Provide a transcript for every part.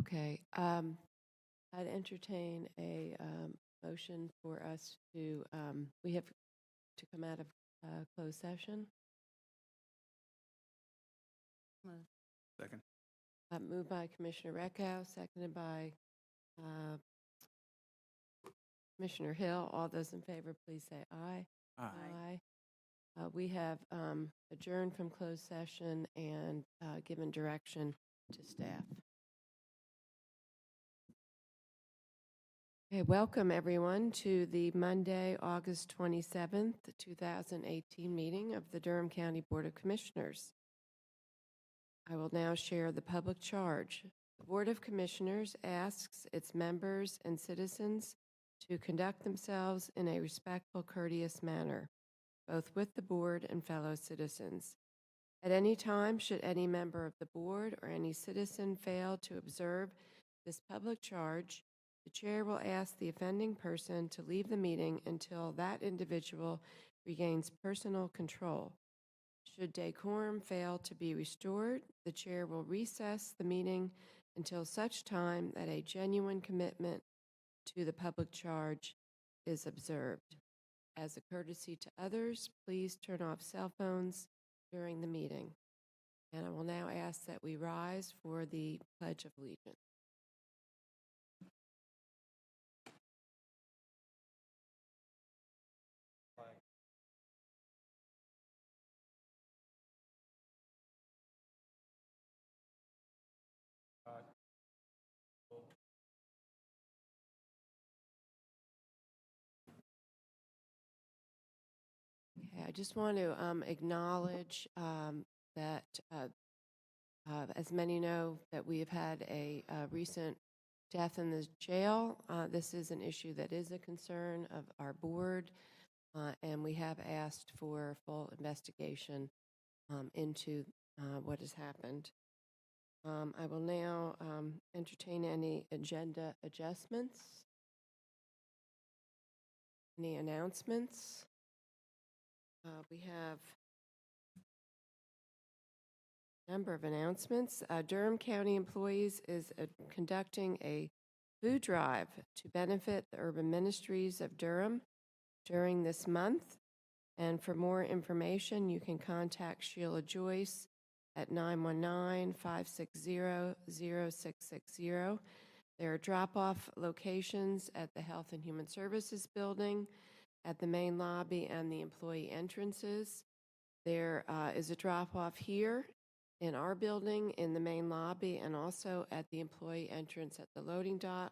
Okay, I'd entertain a motion for us to, we have to come out of closed session. Second. Moved by Commissioner Reckow, seconded by Commissioner Hill. All those in favor, please say aye. Aye. We have adjourned from closed session and given direction to staff. Okay, welcome everyone to the Monday, August 27th, 2018 meeting of the Durham County Board of Commissioners. I will now share the public charge. The Board of Commissioners asks its members and citizens to conduct themselves in a respectful, courteous manner, both with the board and fellow citizens. At any time, should any member of the board or any citizen fail to observe this public charge, the chair will ask the offending person to leave the meeting until that individual regains personal control. Should decorum fail to be restored, the chair will recess the meeting until such time that a genuine commitment to the public charge is observed. As a courtesy to others, please turn off cell phones during the meeting. And I will now ask that we rise for the Pledge of Allegiance. Okay, I just want to acknowledge that, as many know, that we have had a recent death in the jail. This is an issue that is a concern of our board, and we have asked for full investigation into what has happened. I will now entertain any agenda adjustments. Any announcements? We have a number of announcements. Durham County employees is conducting a food drive to benefit the urban ministries of Durham during this month. And for more information, you can contact Sheila Joyce at 919-560-0660. There are drop-off locations at the Health and Human Services Building, at the main lobby, and the employee entrances. There is a drop-off here in our building in the main lobby, and also at the employee entrance at the loading dock,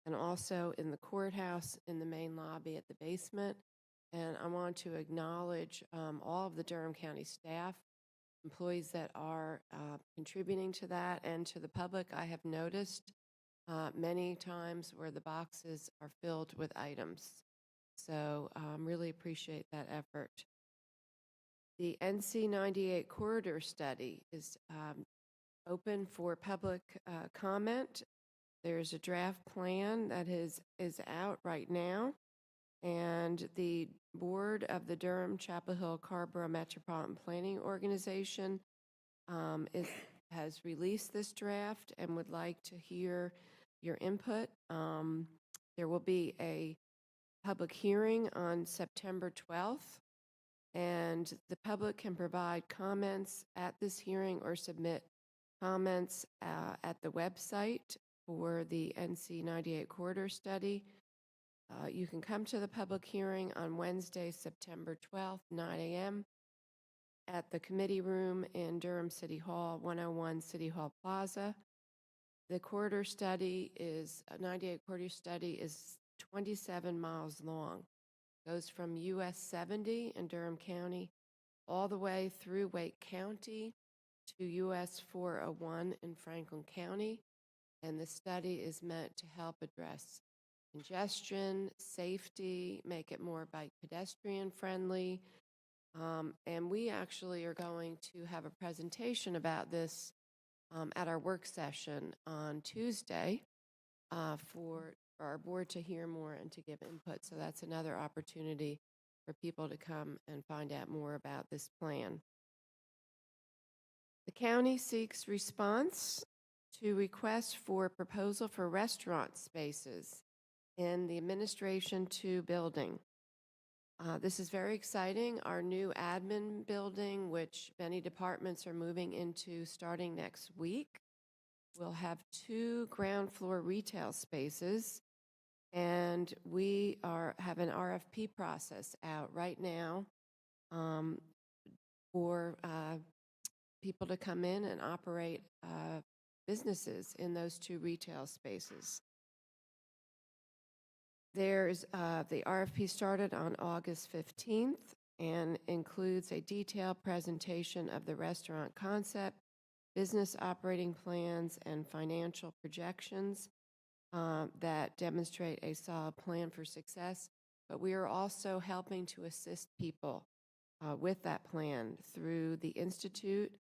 and also in the courthouse in the main lobby at the basement. And I want to acknowledge all of the Durham County staff, employees that are contributing to that, and to the public. I have noticed many times where the boxes are filled with items. So really appreciate that effort. The NC 98 corridor study is open for public comment. There's a draft plan that is out right now, and the board of the Durham Chapel Hill Carborough Metropolitan Planning Organization has released this draft and would like to hear your input. There will be a public hearing on September 12th, and the public can provide comments at this hearing or submit comments at the website for the NC 98 corridor study. You can come to the public hearing on Wednesday, September 12th, 9 a.m. at the committee room in Durham City Hall, 101 City Hall Plaza. The corridor study is, 98 corridor study is 27 miles long. Goes from US 70 in Durham County all the way through Wake County to US 401 in Franklin County. And the study is meant to help address congestion, safety, make it more bike pedestrian friendly. And we actually are going to have a presentation about this at our work session on Tuesday for our board to hear more and to give input. So that's another opportunity for people to come and find out more about this plan. The county seeks response to request for proposal for restaurant spaces in the Administration 2 building. This is very exciting. Our new admin building, which many departments are moving into starting next week, will have 2 ground floor retail spaces, and we have an RFP process out right now for people to come in and operate businesses in those 2 retail spaces. There's the RFP started on August 15th and includes a detailed presentation of the restaurant concept, business operating plans, and financial projections that demonstrate a solid plan for success. But we are also helping to assist people with that plan through the Institute,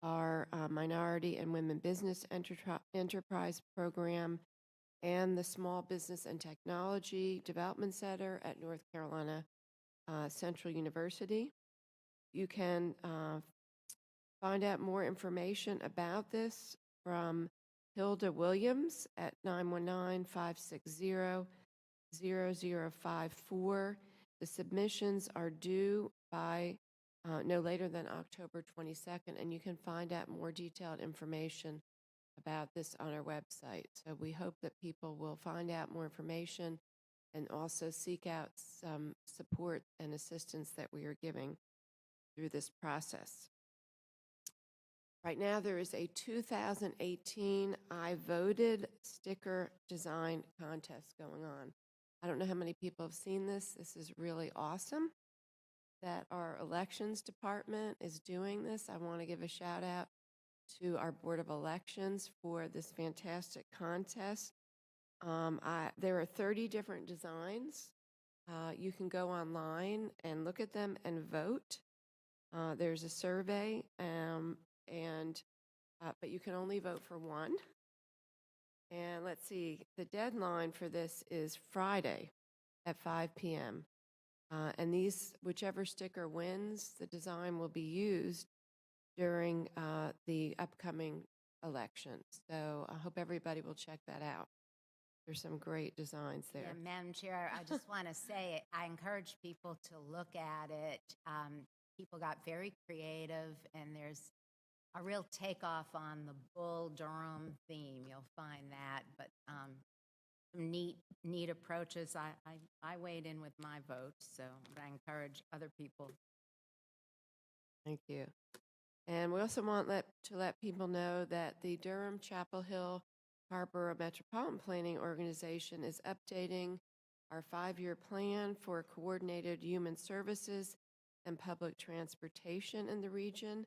our Minority and Women Business Enterprise Program, and the Small Business and Technology Development Center at North Carolina Central University. You can find out more information about this from Hilda Williams at 919-560-0054. The submissions are due by no later than October 22nd, and you can find out more detailed information about this on our website. So we hope that people will find out more information and also seek out some support and assistance that we are giving through this process. Right now, there is a 2018 I Voted sticker design contest going on. I don't know how many people have seen this. This is really awesome that our elections department is doing this. I want to give a shout out to our Board of Elections for this fantastic contest. There are 30 different designs. You can go online and look at them and vote. There's a survey, but you can only vote for one. And let's see, the deadline for this is Friday at 5 p.m. And whichever sticker wins, the design will be used during the upcoming election. So I hope everybody will check that out. There's some great designs there. Yeah, Madam Chair, I just want to say I encourage people to look at it. People got very creative, and there's a real takeoff on the Bull Durham theme. You'll find that, but some neat approaches. I weighed in with my vote, so I encourage other people. Thank you. And we also want to let people know that the Durham Chapel Hill Harbor Metropolitan Planning Organization is updating our 5-year plan for coordinated human services and public transportation in the region.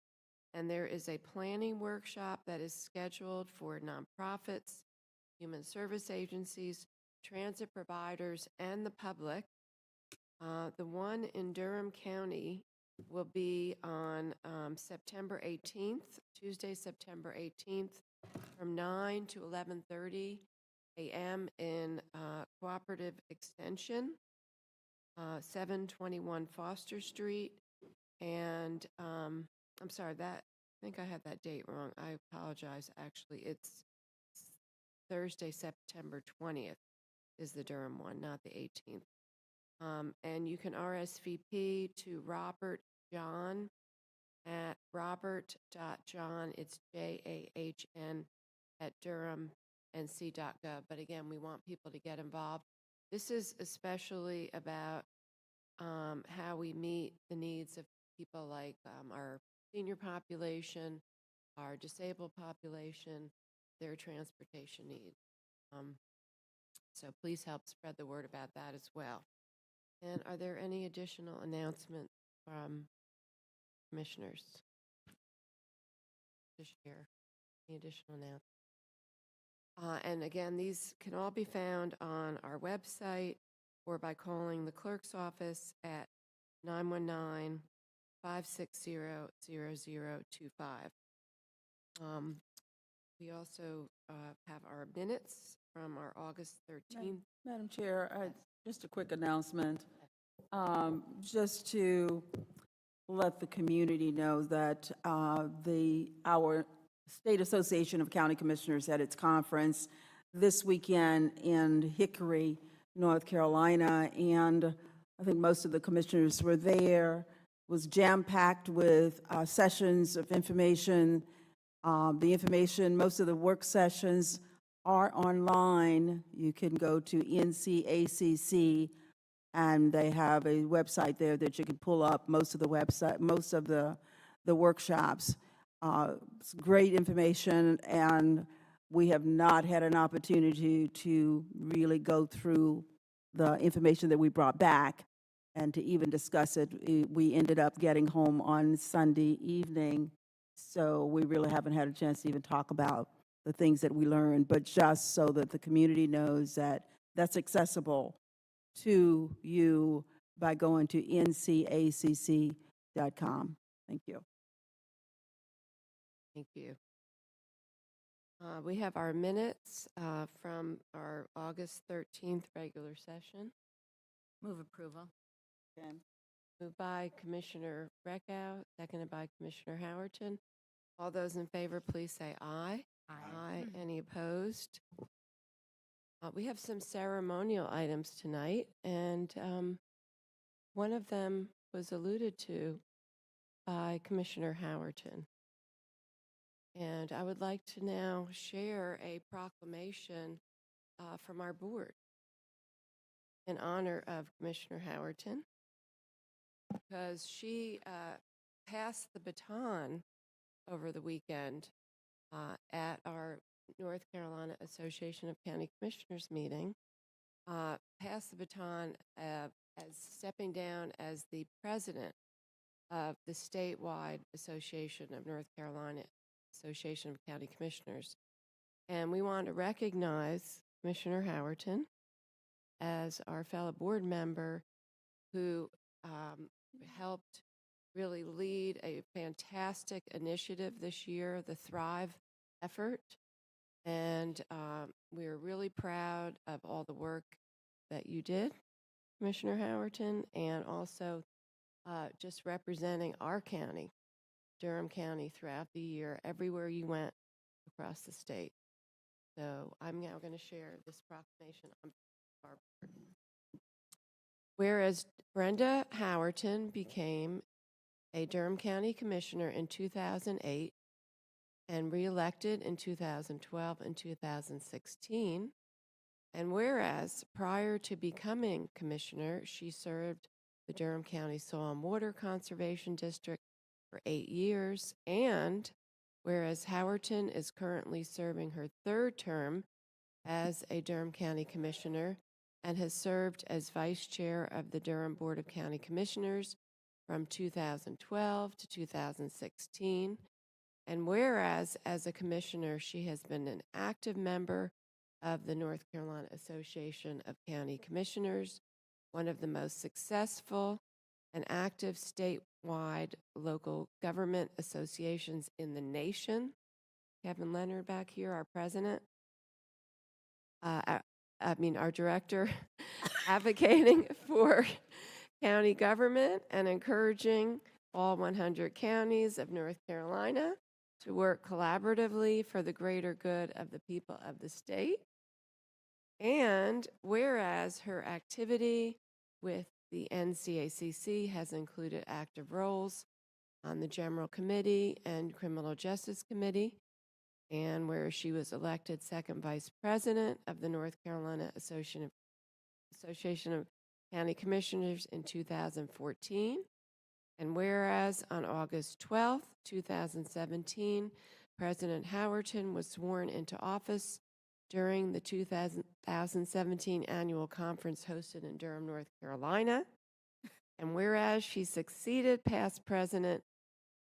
And there is a planning workshop that is scheduled for nonprofits, human service agencies, transit providers, and the public. The one in Durham County will be on September 18th, Tuesday, September 18th, from 9 to 11:30 a.m. in Cooperative Extension, 721 Foster Street. And I'm sorry, I think I had that date wrong. I apologize. Actually, it's Thursday, September 20th is the Durham one, not the 18th. And you can RSVP to Robert John at robert.john, it's JAHN, at durhamnc.gov. But again, we want people to get involved. This is especially about how we meet the needs of people like our senior population, our disabled population, their transportation needs. So please help spread the word about that as well. And are there any additional announcements from commissioners to share? Any additional announcements? And again, these can all be found on our website or by calling the clerk's office at 919-560-0025. We also have our minutes from our August 13th. Madam Chair, just a quick announcement. Just to let the community know that our State Association of County Commissioners had its conference this weekend in Hickory, North Carolina, and I think most of the commissioners were there. It was jam-packed with sessions of information. Most of the work sessions are online. You can go to NCACC, and they have a website there that you can pull up most of the workshops. It's great information, and we have not had an opportunity to really go through the information that we brought back and to even discuss it. We ended up getting home on Sunday evening, so we really haven't had a chance to even talk about the things that we learned, but just so that the community knows that that's accessible to you by going to ncacc.com. Thank you. Thank you. We have our minutes from our August 13th regular session. Move approval. Moved by Commissioner Reckow, seconded by Commissioner Howerton. All those in favor, please say aye. Aye. Any opposed? We have some ceremonial items tonight, and one of them was alluded to by Commissioner Howerton. And I would like to now share a proclamation from our board in honor of Commissioner Howerton, because she passed the baton over the weekend at our North Carolina Association of County Commissioners meeting, passed the baton as stepping down as the president of the statewide Association of North Carolina Association of County Commissioners. And we want to recognize Commissioner Howerton as our fellow board member who helped really lead a fantastic initiative this year, the Thrive effort. And we're really proud of all the work that you did, Commissioner Howerton, and also just representing our county, Durham County, throughout the year, everywhere you went across the state. So I'm now going to share this proclamation on our board. Whereas Brenda Howerton became a Durham County Commissioner in 2008 and reelected in 2012 and 2016, and whereas prior to becoming Commissioner, she served the Durham County Soil and Water Conservation District for 8 years, and whereas Howerton is currently serving her third term as a Durham County Commissioner and has served as Vice Chair of the Durham Board of County Commissioners from 2012 to 2016, and whereas as a Commissioner, she has been an active member of the North Carolina Association of County Commissioners, one of the most successful and active statewide local government associations in the nation. Kevin Leonard back here, our president, our director, advocating for county government and encouraging all 100 counties of North Carolina to work collaboratively for the greater good of the people of the state. And whereas her activity with the NCACC has included active roles on the General Committee and Criminal Justice Committee, and where she was elected second vice president of the North Carolina Association of County Commissioners in 2014, and whereas on August 12th, 2017, President Howerton was sworn into office during the 2017 annual conference hosted in Durham, North Carolina, and whereas she succeeded past President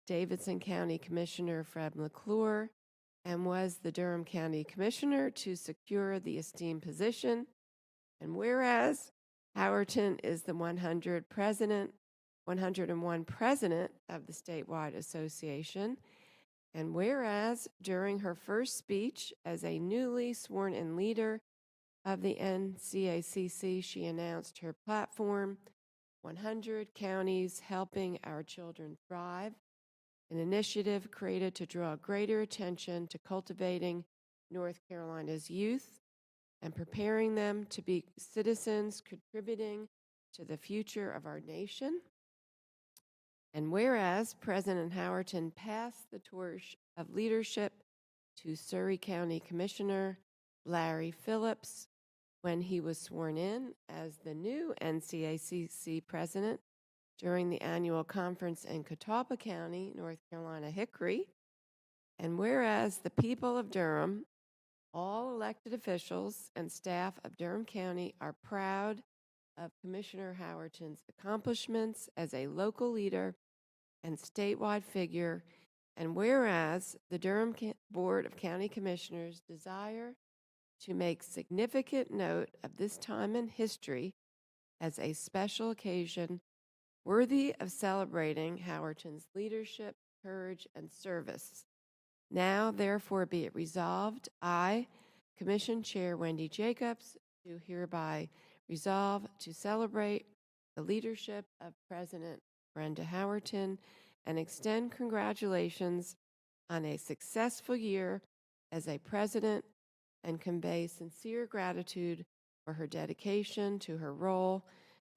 Davidson County Commissioner Fred McClure and was the Durham County Commissioner to secure the esteemed position, and whereas Howerton is the 101st president of the statewide association, and whereas during her first speech as a newly sworn-in leader of the NCACC, she announced her platform, 100 Counties Helping Our Children Thrive, an initiative created to draw greater attention to cultivating North Carolina's youth and preparing them to be citizens contributing to the future of our nation. And whereas President Howerton passed the torch of leadership to Surrey County Commissioner Larry Phillips when he was sworn in as the new NCACC president during the annual conference in Catawba County, North Carolina, Hickory. And whereas the people of Durham, all elected officials and staff of Durham County are proud of Commissioner Howerton's accomplishments as a local leader and statewide figure, and whereas the Durham Board of County Commissioners desire to make significant note of this time in history as a special occasion worthy of celebrating Howerton's leadership, courage, and service. Now, therefore, be it resolved, I, Commission Chair Wendy Jacobs, do hereby resolve to celebrate the leadership of President Brenda Howerton and extend congratulations on a successful year as a president and convey sincere gratitude for her dedication to her role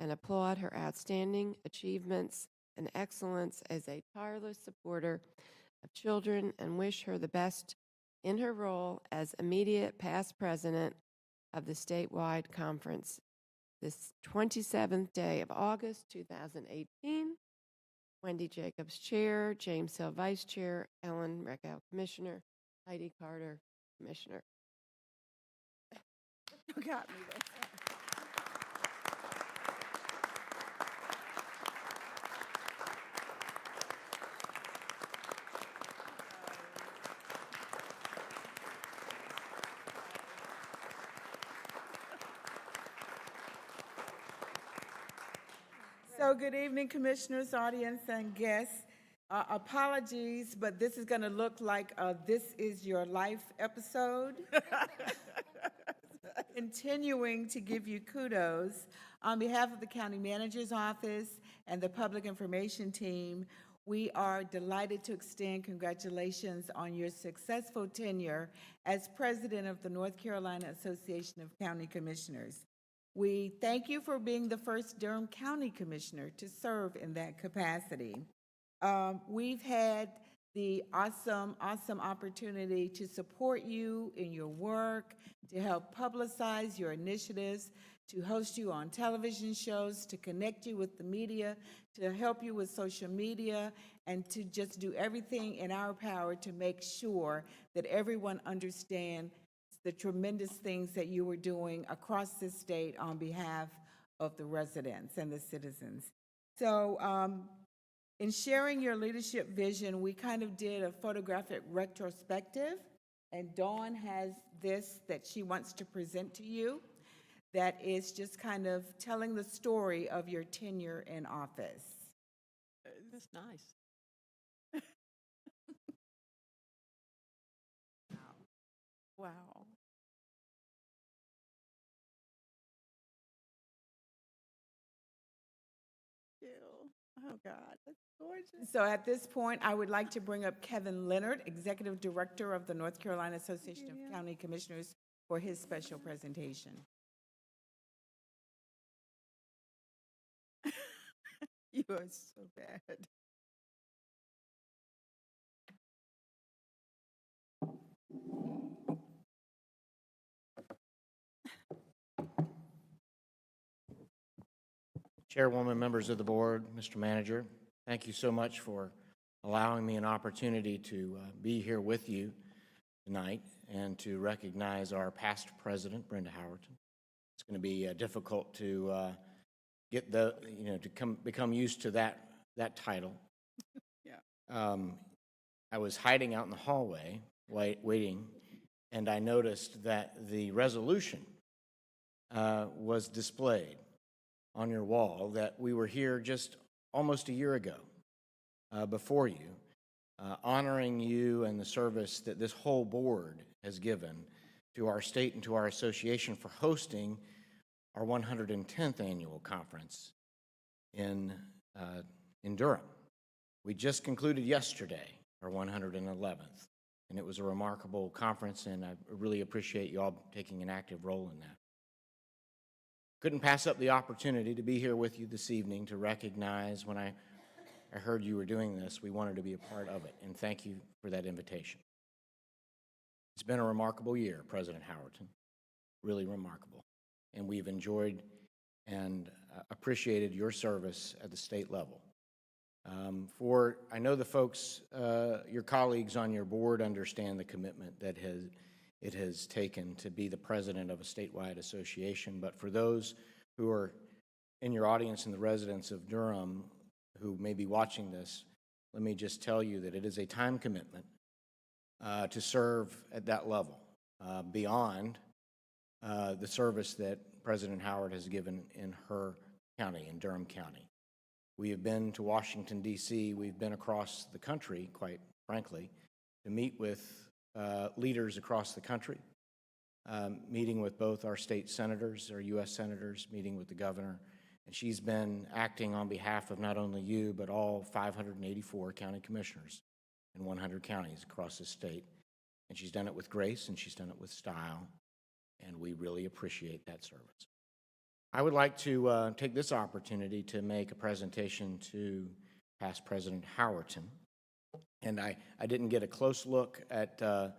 and applaud her outstanding achievements and excellence as a tireless supporter of children and wish her the best in her role as immediate past president of the statewide conference. This 27th day of August 2018, Wendy Jacobs, Chair, James Hill, Vice Chair, Ellen Reckow, Commissioner, Heidi Carter, Commissioner. You got me there. So good evening, commissioners, audience, and guests. Apologies, but this is going to look like a This Is Your Life episode. Continuing to give you kudos. On behalf of the County Manager's Office and the Public Information Team, we are delighted to extend congratulations on your successful tenure as President of the North Carolina Association of County Commissioners. We thank you for being the first Durham County Commissioner to serve in that capacity. We've had the awesome opportunity to support you in your work, to help publicize your initiatives, to host you on television shows, to connect you with the media, to help you with social media, and to just do everything in our power to make sure that everyone understands the tremendous things that you were doing across this state on behalf of the residents and the citizens. So in sharing your leadership vision, we kind of did a photographic retrospective, and Dawn has this that she wants to present to you that is just kind of telling the story of your tenure in office. That's nice. Wow. Oh, God, that's gorgeous. So at this point, I would like to bring up Kevin Leonard, Executive Director of the North Carolina Association of County Commissioners, for his special presentation. You are so bad. Chairwoman, members of the board, Mr. Manager, thank you so much for allowing me an opportunity to be here with you tonight and to recognize our past president, Brenda Howerton. It's going to be difficult to get the, become used to that title. Yeah. I was hiding out in the hallway, waiting, and I noticed that the resolution was displayed on your wall, that we were here just almost a year ago before you, honoring you and the service that this whole board has given to our state and to our association for hosting our 110th annual conference in Durham. We just concluded yesterday our 111th, and it was a remarkable conference, and I really appreciate you all taking an active role in that. Couldn't pass up the opportunity to be here with you this evening to recognize when I heard you were doing this, we wanted to be a part of it, and thank you for that invitation. It's been a remarkable year, President Howerton, really remarkable, and we've enjoyed and appreciated your service at the state level. I know the folks, your colleagues on your board understand the commitment that it has taken to be the president of a statewide association, but for those who are in your audience and the residents of Durham who may be watching this, let me just tell you that it is a time commitment to serve at that level, beyond the service that President Howard has given in her county, in Durham County. We have been to Washington, D.C. We've been across the country, quite frankly, to meet with leaders across the country, meeting with both our state senators, our U.S. senators, meeting with the governor. And she's been acting on behalf of not only you, but all 584 county commissioners in 100 counties across the state. And she's done it with grace, and she's done it with style, and we really appreciate that service. I would like to take this opportunity to make a presentation to past President Howerton. And I didn't get a close look at the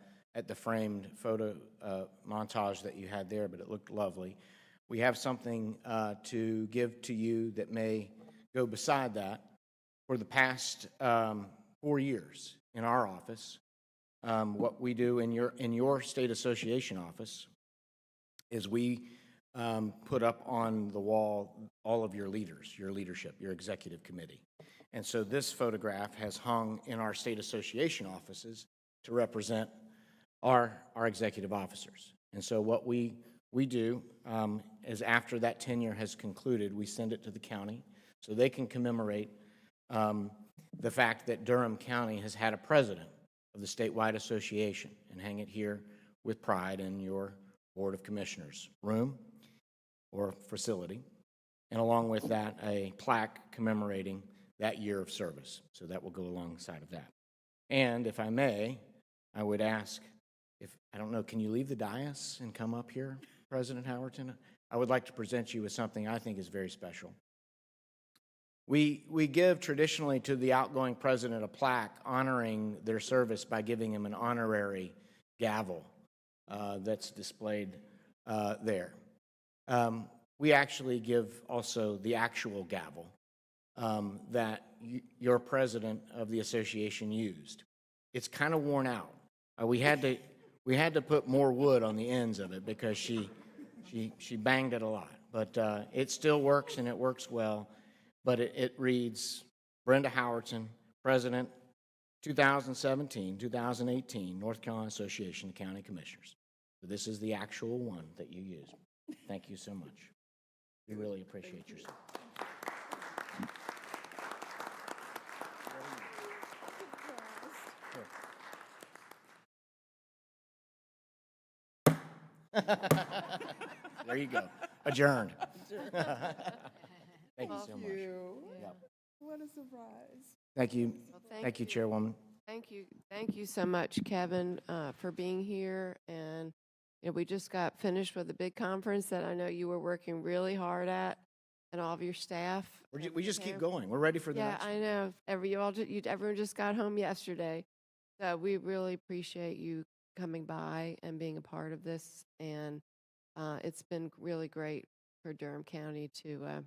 framed photo montage that you had there, but it looked lovely. We have something to give to you that may go beside that. For the past 4 years in our office, what we do in your state association office is we put up on the wall all of your leaders, your leadership, your executive committee. And so this photograph has hung in our state association offices to represent our executive officers. And so what we do is after that tenure has concluded, we send it to the county so they can commemorate the fact that Durham County has had a president of the statewide association and hang it here with pride in your Board of Commissioners room or facility. And along with that, a plaque commemorating that year of service. So that will go alongside of that. And if I may, I would ask, I don't know, can you leave the dais and come up here, President Howerton? I would like to present you with something I think is very special. We give traditionally to the outgoing president a plaque honoring their service by giving him an honorary gavel that's displayed there. We actually give also the actual gavel that your president of the association used. It's kind of worn out. We had to put more wood on the ends of it because she banged it a lot. But it still works, and it works well. But it reads, Brenda Howerton, President, 2017-2018, North Carolina Association of County Commissioners. So this is the actual one that you use. Thank you so much. We really appreciate your support. There you go. Adjourned. Thank you so much. Yep. What a surprise. Thank you. Well, Thank you, Chairwoman. Thank you so much, Kevin, for being here. And we just got finished with a big conference that I know you were working really hard at, and all of your staff. We just keep going. We're ready for the next one. I know. Everyone just got home yesterday, so we really appreciate you coming by and being a part of this. And it's been really great for Durham County to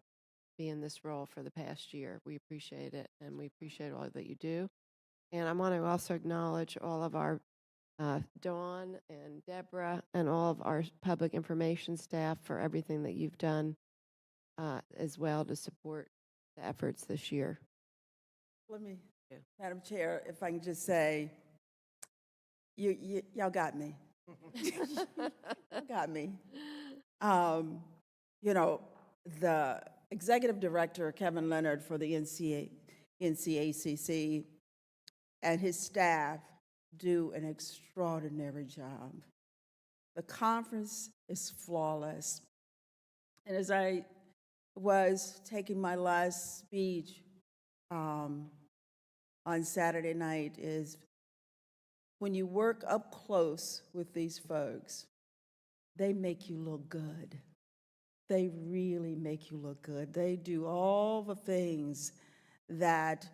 be in this role for the past year. We appreciate it, and we appreciate all that you do. And I want to also acknowledge all of our Dawn and Deborah and all of our public information staff for everything that you've done as well to support the efforts this year. Let me, Madam Chair, if I can just say, y'all got me. Y'all got me. The executive director, Kevin Leonard, for the NCACC, and his staff do an extraordinary job. The conference is flawless. And as I was taking my last speech, on Saturday night is when you work up close with these folks, they make you look good. They really make you look good. They do all the things that,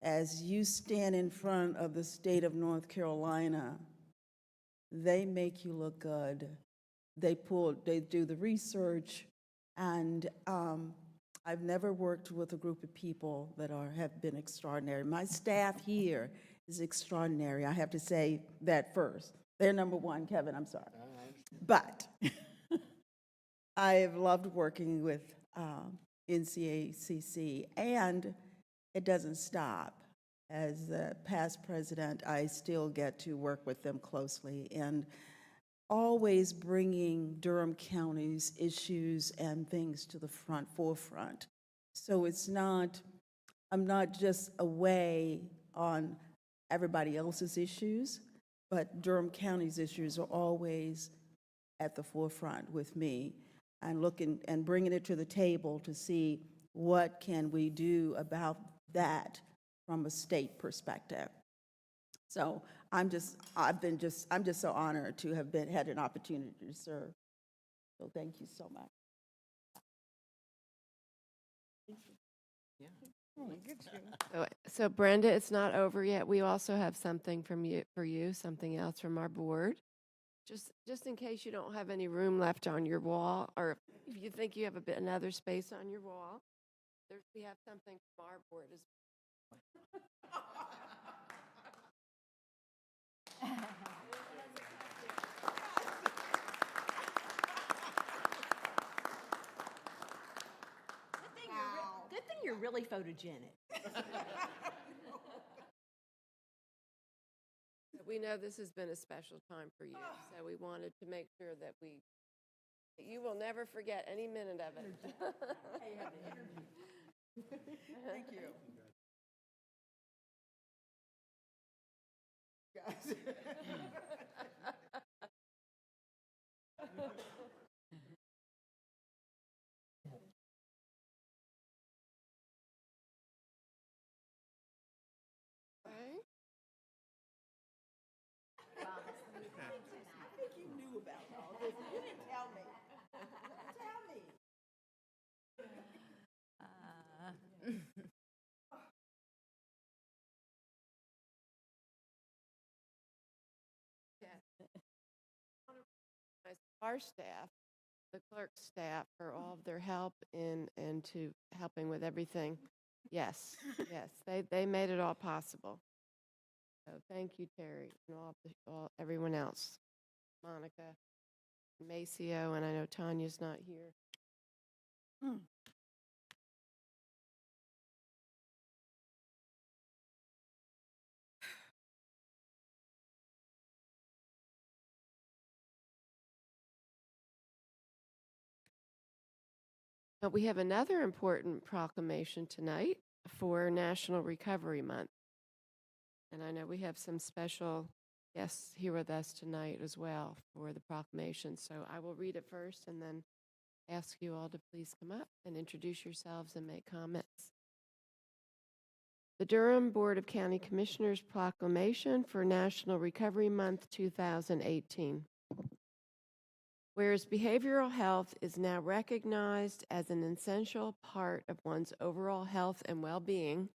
as you stand in front of the state of North Carolina, they make you look good. They do the research, and I've never worked with a group of people that have been extraordinary. My staff here is extraordinary. I have to say that first. They're number one, Kevin, I'm sorry. But I have loved working with NCACC, and it doesn't stop. As the past president, I still get to work with them closely and always bringing Durham County's issues and things to the forefront. So I'm not just away on everybody else's issues, but Durham County's issues are always at the forefront with me, and looking and bringing it to the table to see what can we do about that from a state perspective. So I'm just so honored to have had an opportunity to serve. So thank you so much. So Brenda, it's not over yet. We also have something for you, something else from our board. Just in case you don't have any room left on your wall, or if you think you have another space on your wall, we have something from our board as Good thing you're really photogenic. We know this has been a special time for you, so we wanted to make sure that you will never forget any minute of it. Thank you. Guys. Right? I think you knew about all this. You didn't tell me. Tell me. Our staff, the clerk's staff, for all of their help and to helping with everything. Yes, yes, they made it all possible. So thank you, Terry, and everyone else, Monica, Maceo, and I know Tanya's not here. But we have another important proclamation tonight for National Recovery Month. And I know we have some special guests here with us tonight as well for the proclamation. So I will read it first and then ask you all to please come up and introduce yourselves and make comments. The Durham Board of County Commissioners Proclamation for National Recovery Month 2018. Whereas behavioral health is now recognized as an essential part of one's overall health and well-being,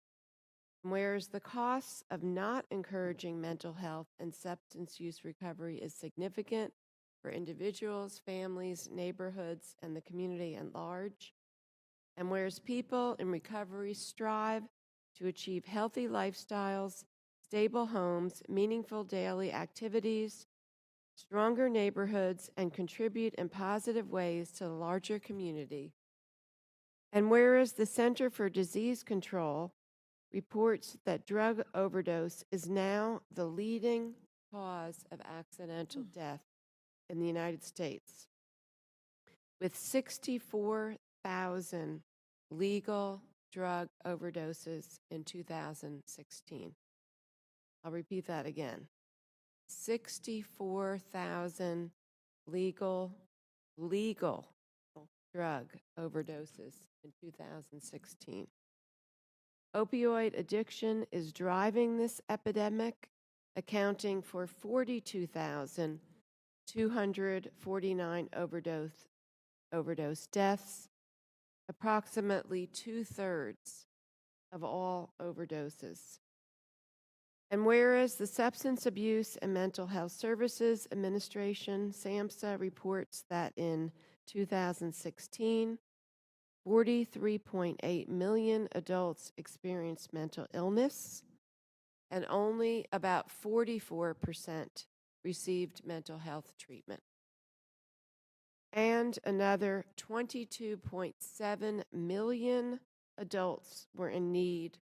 and whereas the costs of not encouraging mental health and substance use recovery is significant for individuals, families, neighborhoods, and the community at large, and whereas people in recovery strive to achieve healthy lifestyles, stable homes, meaningful daily activities, stronger neighborhoods, and contribute in positive ways to the larger community. And whereas the Center for Disease Control reports that drug overdose is now the leading cause of accidental death in the United States, with 64,000 legal drug overdoses in 2016. I'll repeat that again. 64,000 legal drug overdoses in 2016. Opioid addiction is driving this epidemic, accounting for 42,249 overdose deaths, approximately 2/3 of all overdoses. And whereas the Substance Abuse and Mental Health Services Administration, SAMHSA, reports that in 2016, 43.8 million adults experienced mental illness, and only about 44% received mental health treatment. And another 22.7 million adults were in need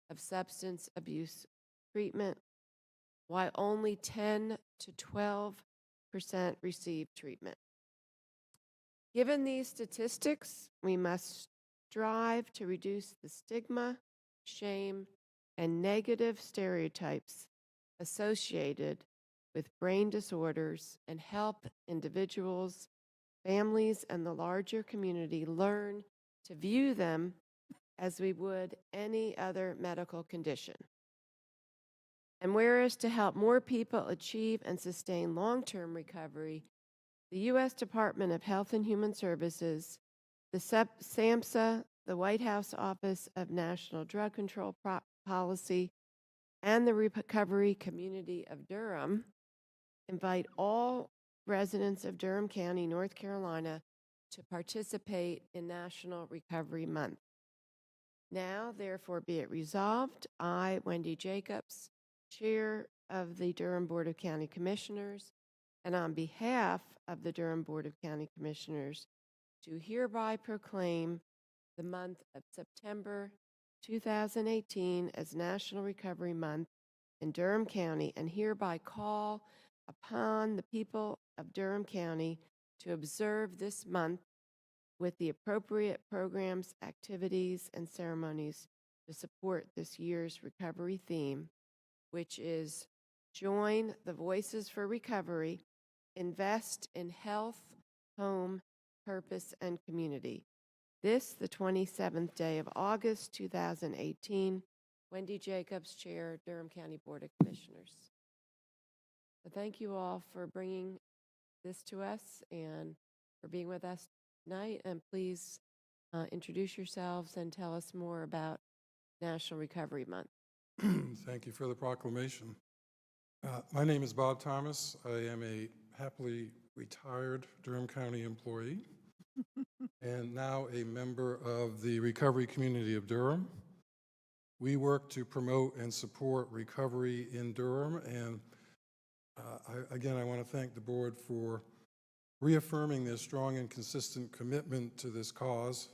of substance abuse treatment, while only 10 to 12% received treatment. Given these statistics, we must strive to reduce the stigma, shame, and negative stereotypes associated with brain disorders and help individuals, families, and the larger community learn to view them as we would any other medical condition. And whereas to help more people achieve and sustain long-term recovery, the U.S. Department of Health and Human Services, the SAMHSA, the White House Office of National Drug Control Policy, and the recovery community of Durham invite all residents of Durham County, North Carolina, to participate in National Recovery Month. Now, therefore, be it resolved, I, Wendy Jacobs, Chair of the Durham Board of County Commissioners, and on behalf of the Durham Board of County Commissioners, do hereby proclaim the month of September 2018 as National Recovery Month in Durham County, and hereby call upon the people of Durham County to observe this month with the appropriate programs, activities, and ceremonies to support this year's recovery theme, which is Join the Voices for Recovery, Invest in Health, Home, Purpose, and Community. This, the 27th day of August, 2018. Wendy Jacobs, Chair, Durham County Board of Commissioners. So thank you all for bringing this to us and for being with us tonight. And please introduce yourselves and tell us more about National Recovery Month. Thank you for the proclamation. My name is Bob Thomas. I am a happily retired Durham County employee and now a member of the recovery community of Durham. We work to promote and support recovery in Durham, and I want to thank the board for reaffirming their strong and consistent commitment to this cause.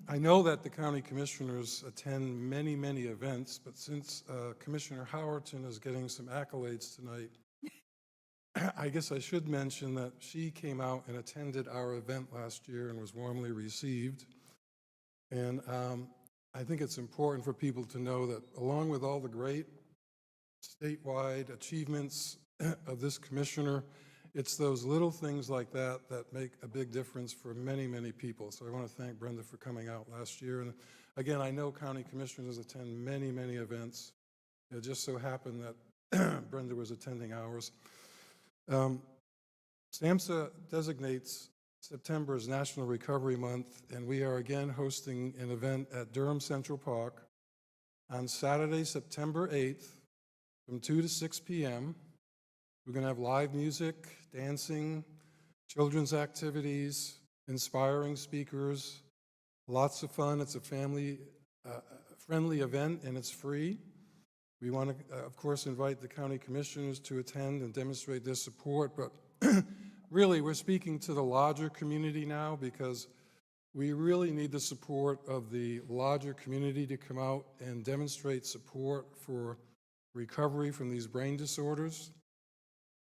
I know that the county commissioners attend many, many events, but since Commissioner Howerton is getting some accolades tonight, I guess I should mention that she came out and attended our event last year and was warmly received. And I think it's important for people to know that along with all the great statewide achievements of this commissioner, it's those little things like that that make a big difference for many, many people. So I want to thank Brenda for coming out last year. And again, I know county commissioners attend many, many events. It just so happened that Brenda was attending ours. SAMHSA designates September as National Recovery Month, and we are again hosting an event at Durham Central Park on Saturday, September 8th from 2 to 6 p.m. We're going to have live music, dancing, children's activities, inspiring speakers, lots of fun. It's a family-friendly event, and it's free. We want to, of course, invite the county commissioners to attend and demonstrate their support, but really, we're speaking to the larger community now because we really need the support of the larger community to come out and demonstrate support for recovery from these brain disorders.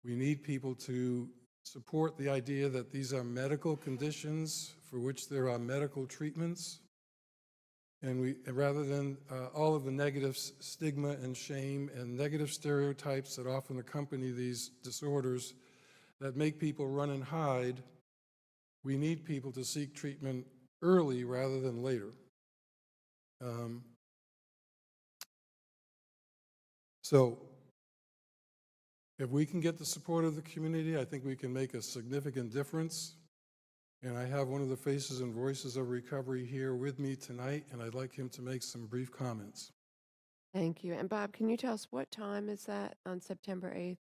We need people to support the idea that these are medical conditions for which there are medical treatments. And rather than all of the negative stigma and shame and negative stereotypes that often accompany these disorders that make people run and hide, we need people to seek treatment early rather than later. Um, So if we can get the support of the community, I think we can make a significant difference. And I have one of the faces and voices of recovery here with me tonight, and I'd like him to make some brief comments. Thank you. And Bob, can you tell us what time is that on September 8th?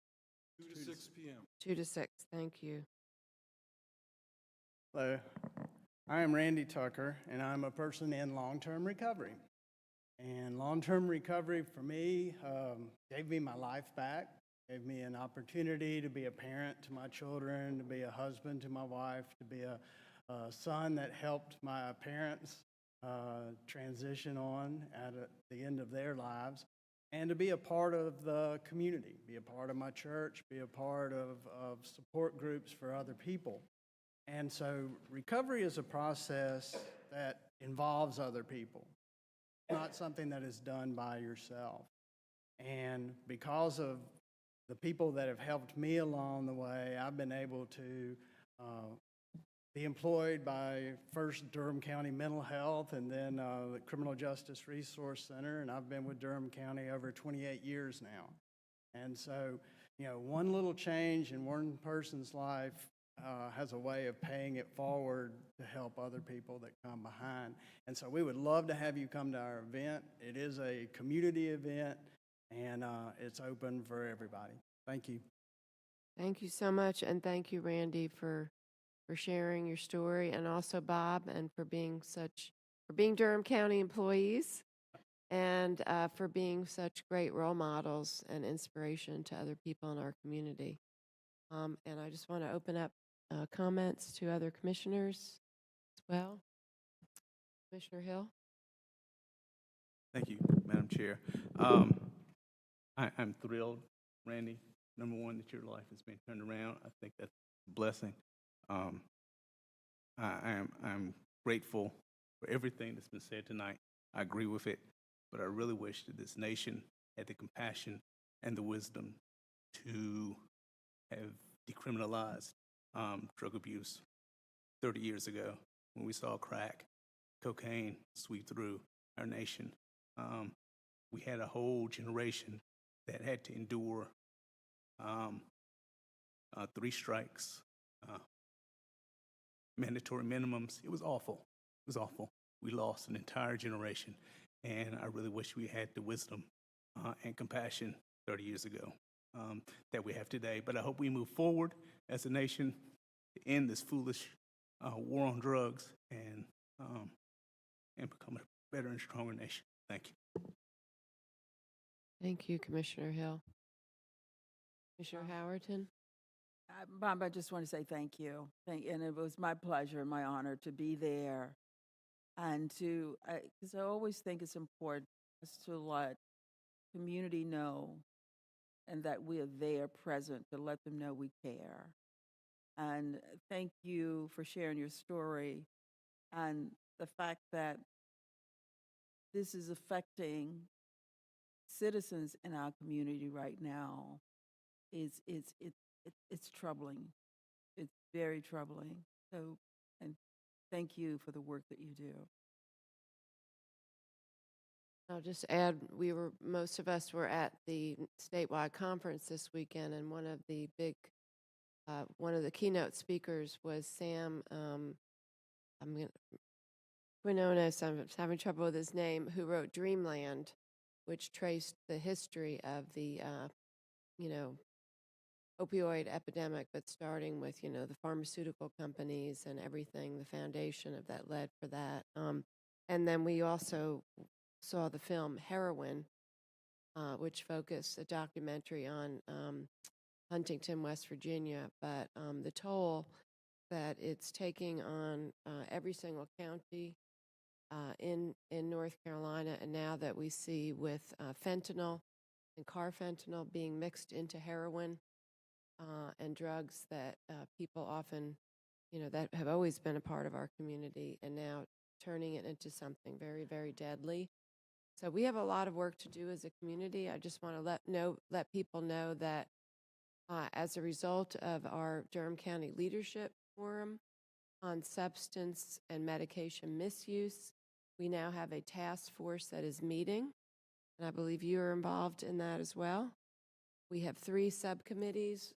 2 to 6 p.m. 2 to 6. Thank you. Hello, I am Randy Tucker, and I'm a person in long-term recovery. And long-term recovery for me gave me my life back, gave me an opportunity to be a parent to my children, to be a husband to my wife, to be a son that helped my parents transition on at the end of their lives, and to be a part of the community, be a part of my church, be a part of support groups for other people. And so recovery is a process that involves other people. It's not something that is done by yourself. And because of the people that have helped me along the way, I've been able to be employed by first Durham County Mental Health and then the Criminal Justice Resource Center, and I've been with Durham County over 28 years now. And so, you know, one little change in one person's life has a way of paying it forward to help other people that come behind. And so we would love to have you come to our event. It is a community event, and it's open for everybody. Thank you. Thank you so much, and thank you, Randy, for sharing your story, and also Bob, and for being Durham County employees, and for being such great role models and inspiration to other people in our community. And I just want to open up comments to other commissioners as well. Commissioner Hill? Thank you, Madam Chair. I'm thrilled, Randy, number one, that your life has been turned around. I think that's a blessing. I'm grateful for everything that's been said tonight. I agree with it, but I really wish that this nation had the compassion and the wisdom to have decriminalized drug abuse 30 years ago when we saw crack, cocaine sweep through our nation. We had a whole generation that had to endure 3 strikes, mandatory minimums. It was awful. It was awful. We lost an entire generation, and I really wish we had the wisdom and compassion 30 years ago that we have today. But I hope we move forward as a nation to end this foolish war on drugs and become a better and stronger nation. Thank you. Thank you, Commissioner Hill. Commissioner Howerton? Bob, I just want to say thank you. And it was my pleasure and my honor to be there. And because I always think it's important to let community know and that we are there present to let them know we care. And thank you for sharing your story and the fact that this is affecting citizens in our community right now it's troubling. It's very troubling. So, and thank you for the work that you do. I'll just add, most of us were at the statewide conference this weekend, and one of the keynote speakers was Sam, Quinones, I'm having trouble with his name, who wrote Dreamland, which traced the history of the, opioid epidemic, but starting with, the pharmaceutical companies and everything, the foundation of that led for that. And then we also saw the film Heroin, which focused a documentary on Huntington, West Virginia, but the toll that it's taking on every single county in North Carolina, and now that we see with fentanyl and carfentanil being mixed into heroin and drugs that people often, that have always been a part of our community, and now turning it into something very, very deadly. So we have a lot of work to do as a community. I just want to let people know that as a result of our Durham County Leadership Forum on substance and medication misuse, We now have a task force that is meeting, and I believe you are involved in that as well. We have three subcommittees.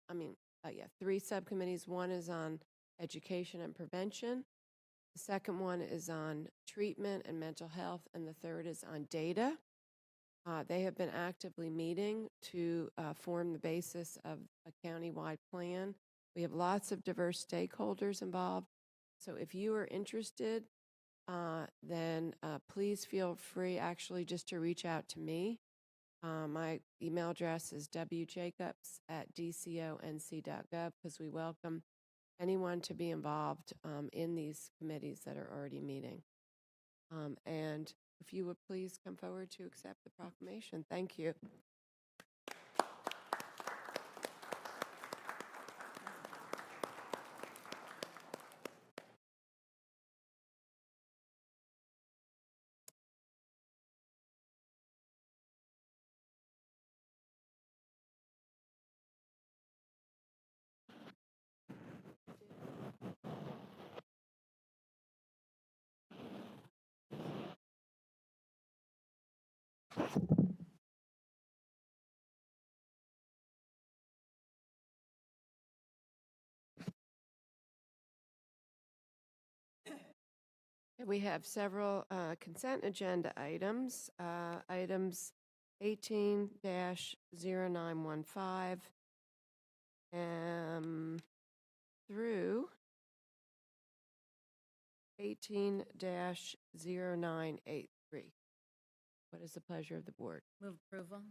Three subcommittees. One is on education and prevention. The second one is on treatment and mental health, and the third is on data. They have been actively meeting to form the basis of a county-wide plan. We have lots of diverse stakeholders involved. So if you are interested, then please feel free actually just to reach out to me. My email address is wjacobs@dconc.gov because we welcome anyone to be involved in these committees that are already meeting. And if you would please come forward to accept the proclamation. Thank you. We have several consent agenda items. Items 18-0915 through 18-0983. What is the pleasure of the board? Move approval.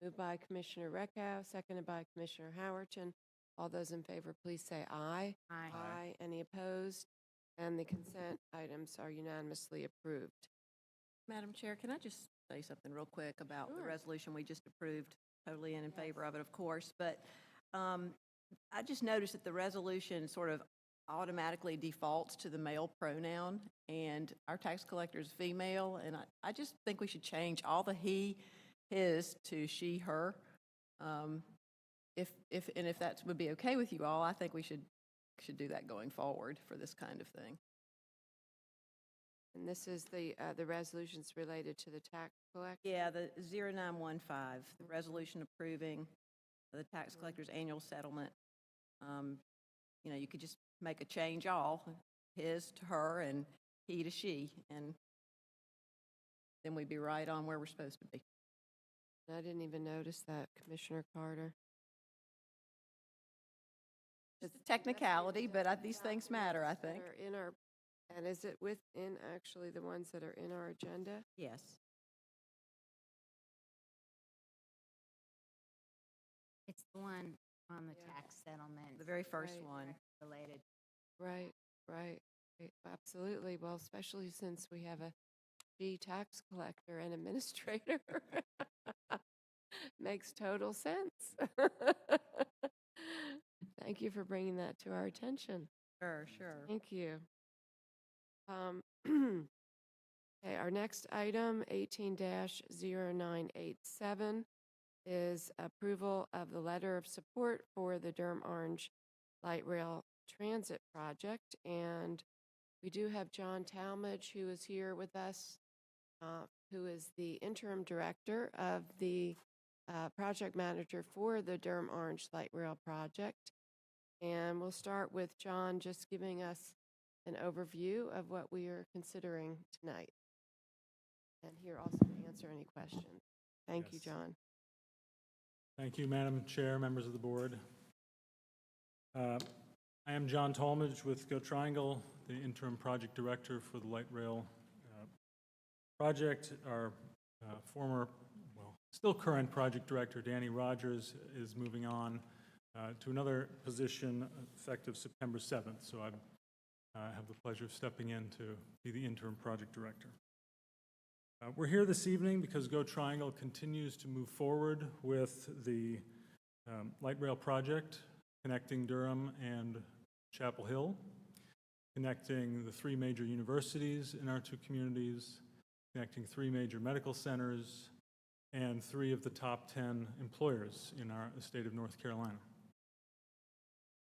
Moved by Commissioner Reckow, seconded by Commissioner Howerton. All those in favor, please say aye. Aye. Aye. Any opposed? And the consent items are unanimously approved. Madam Chair, can I just say something real quick about the Sure. resolution we just approved? Totally in favor of it, of course, but I just noticed that the resolution sort of automatically defaults to the male pronoun, and our tax collector is female, and I just think we should change all the he, his to she, her. If that would be okay with you all, I think we should do that going forward for this kind of thing. And this is the resolutions related to the tax collector. Yeah, the 0915, the resolution approving the tax collector's annual settlement. You could just make a change all, his to her and he to she, and then we'd be right on where we're supposed to be. I didn't even notice that, Commissioner Carter. It's a technicality, but these things matter, I think. That are in our, and is it within actually the ones that are in our agenda? Yes. It's the one on the tax settlement. The very first Right. one. Related. Right, right. Absolutely. Well, especially since we have a G tax collector and administrator. Makes total sense. Thank you for bringing that to our attention. Sure, sure. Thank you. Okay, our next item, 18-0987, is approval of the letter of support for the Durham Orange Light Rail Transit Project. And we do have John Talmadge, who is here with us, who is the interim director of the project manager for the Durham Orange Light Rail Project. And we'll start with John just giving us an overview of what we are considering tonight. And here also to answer any questions. Thank you, Yes. John. Thank you, Madam Chair, members of the board. I am John Talmadge with Go Triangle, the interim project director for the light rail project. Our former, still current project director, Danny Rogers, is moving on to another position effective September 7th. So I have the pleasure of stepping in to be the interim project director. We're here this evening because Go Triangle continues to move forward with the light rail project, connecting Durham and Chapel Hill, connecting the three major universities in our two communities, connecting three major medical centers, and three of the top 10 employers in our state of North Carolina.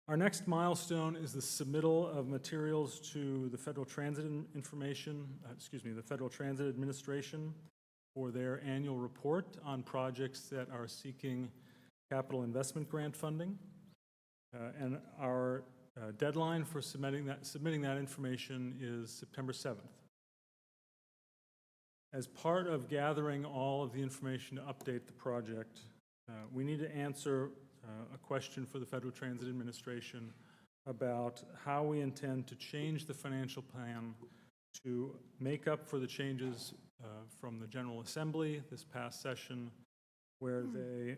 Our next milestone is the submittal of materials to the Federal Transit the Federal Transit Administration for their annual report on projects that are seeking capital investment grant funding. And our deadline for submitting that information is September 7th. As part of gathering all of the information to update the project, we need to answer a question for the Federal Transit Administration about how we intend to change the financial plan to make up for the changes from the General Assembly this past session, where they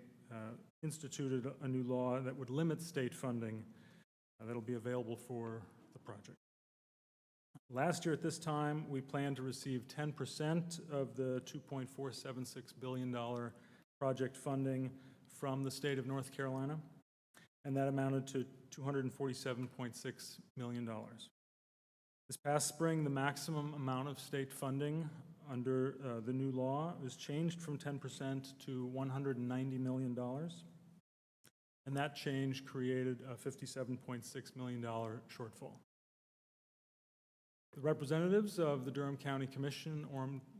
instituted a new law that would limit state funding that'll be available for the project. Last year at this time, we planned to receive 10% of the $2.476 billion project funding from the state of North Carolina, and that amounted to $247.6 million. This past spring, the maximum amount of state funding under the new law was changed from 10% to $190 million, and that change created a $57.6 million shortfall. The representatives of the Durham County Commission,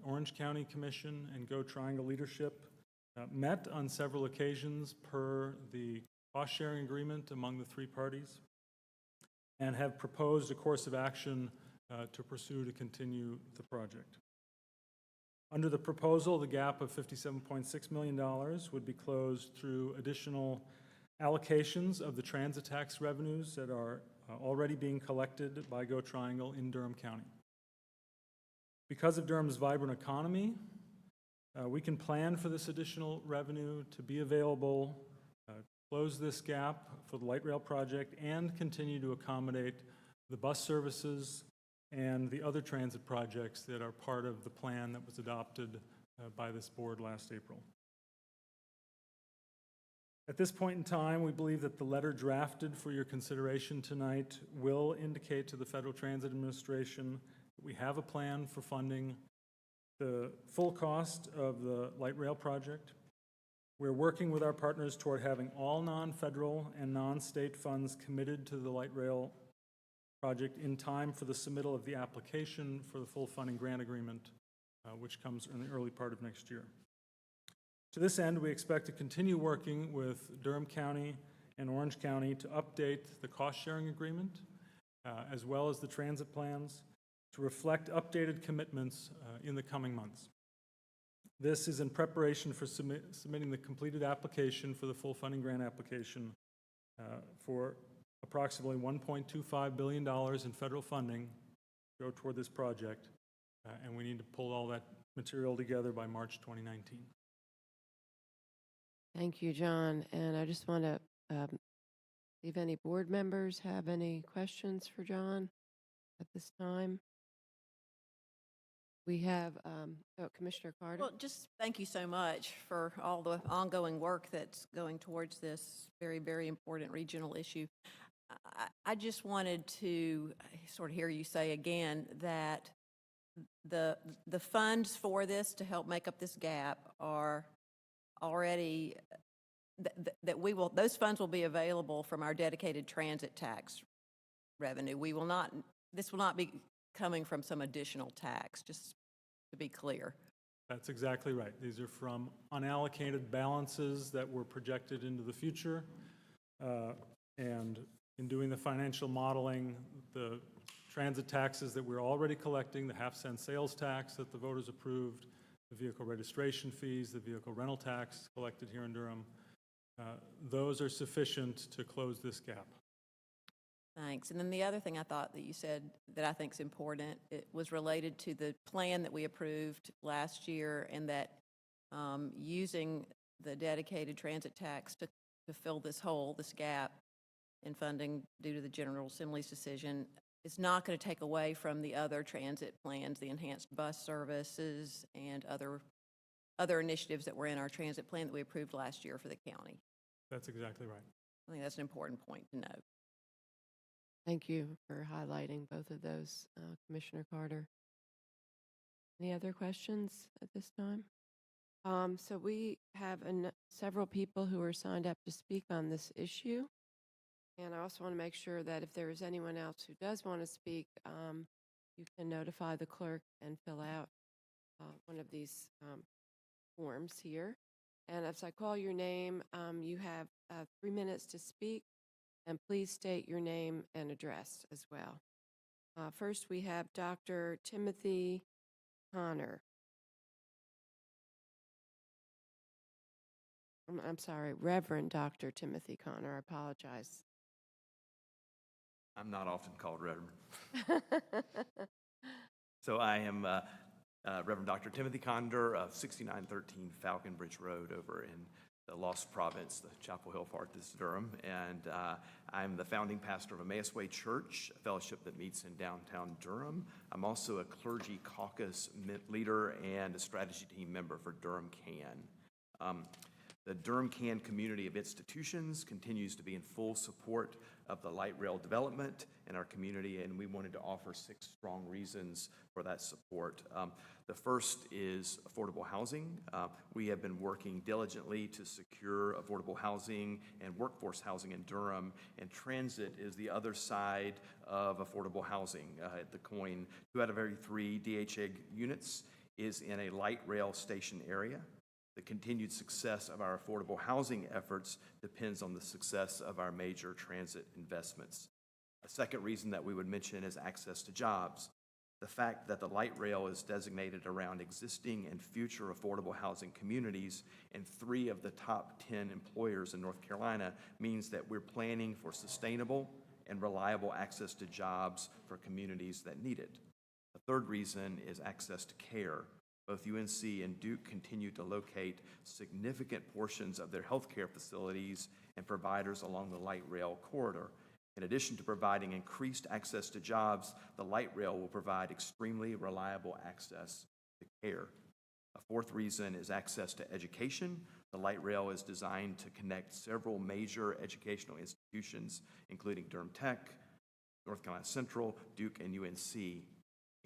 Orange County Commission, and Go Triangle leadership met on several occasions per the cost-sharing agreement among the three parties and have proposed a course of action to pursue to continue the project. Under the proposal, the gap of $57.6 million would be closed through additional allocations of the transit tax revenues that are already being collected by Go Triangle in Durham County. Because of Durham's vibrant economy, we can plan for this additional revenue to be available, close this gap for the light rail project, and continue to accommodate the bus services and the other transit projects that are part of the plan that was adopted by this board last April. At this point in time, we believe that the letter drafted for your consideration tonight will indicate to the Federal Transit Administration that we have a plan for funding the full cost of the light rail project. We're working with our partners toward having all non-federal and non-state funds committed to the light rail project in time for the submittal of the application for the full funding grant agreement, which comes in the early part of next year. To this end, we expect to continue working with Durham County and Orange County to update the cost-sharing agreement, as well as the transit plans, to reflect updated commitments in the coming months. This is in preparation for submitting the completed application for the full funding grant application for approximately $1.25 billion in federal funding to go toward this project, and we need to pull all that material together by March 2019. Thank you, John. And I just want to see if any board members have any questions for John at this time. We have Commissioner Carter. Well, just thank you so much for all the ongoing work that's going towards this very, very important regional issue. I just wanted to sort of hear you say again that the funds for this to help make up this gap are already, those funds will be available from our dedicated transit tax revenue. This will not be coming from some additional tax, just to be clear. That's exactly right. These are from unallocated balances that were projected into the future. And in doing the financial modeling, the transit taxes that we're already collecting, the half-cent sales tax that the voters approved, the vehicle registration fees, the vehicle rental tax collected here in Durham, those are sufficient to close this gap. Thanks. And then the other thing I thought that you said that I think is important, it was related to the plan that we approved last year, and that using the dedicated transit tax to fill this hole, this gap in funding due to the General Assembly's decision, is not going to take away from the other transit plans, the enhanced bus services and other initiatives that were in our transit plan that we approved last year for the county. That's exactly right. I think that's an important point to note. Thank you for highlighting both of those, Commissioner Carter. Any other questions at this time? So we have several people who are signed up to speak on this issue. And I also want to make sure that if there is anyone else who does want to speak, you can notify the clerk and fill out one of these forms here. And as I call your name, you have 3 minutes to speak, and please state your name and address as well. First, we have Dr. Timothy Connor. I'm sorry, Reverend Dr. Timothy Connor. I apologize. I'm not often called Reverend. So I am Reverend Dr. Timothy Conder of 6913 Falcon Bridge Road over in the Lost Province, the Chapel Hill part. This is Durham. And I'm the founding pastor of Emmaus Way Church, a fellowship that meets in downtown Durham. I'm also a clergy caucus leader and a strategy team member for Durham CAN. The Durham CAN community of institutions continues to be in full support of the light rail development in our community, and we wanted to offer 6 strong reasons for that support. The first is affordable housing. We have been working diligently to secure affordable housing and workforce housing in Durham, and transit is the other side of affordable housing. The coin, 2 out of every 3 DHA units is in a light rail station area. The continued success of our affordable housing efforts depends on the success of our major transit investments. A second reason that we would mention is access to jobs. The fact that the light rail is designated around existing and future affordable housing communities and 3 of the top 10 employers in North Carolina means that we're planning for sustainable and reliable access to jobs for communities that need it. A third reason is access to care. Both UNC and Duke continue to locate significant portions of their healthcare facilities and providers along the light rail corridor. In addition to providing increased access to jobs, the light rail will provide extremely reliable access to care. A fourth reason is access to education. The light rail is designed to connect several major educational institutions, including Durham Tech, North Carolina Central, Duke, and UNC.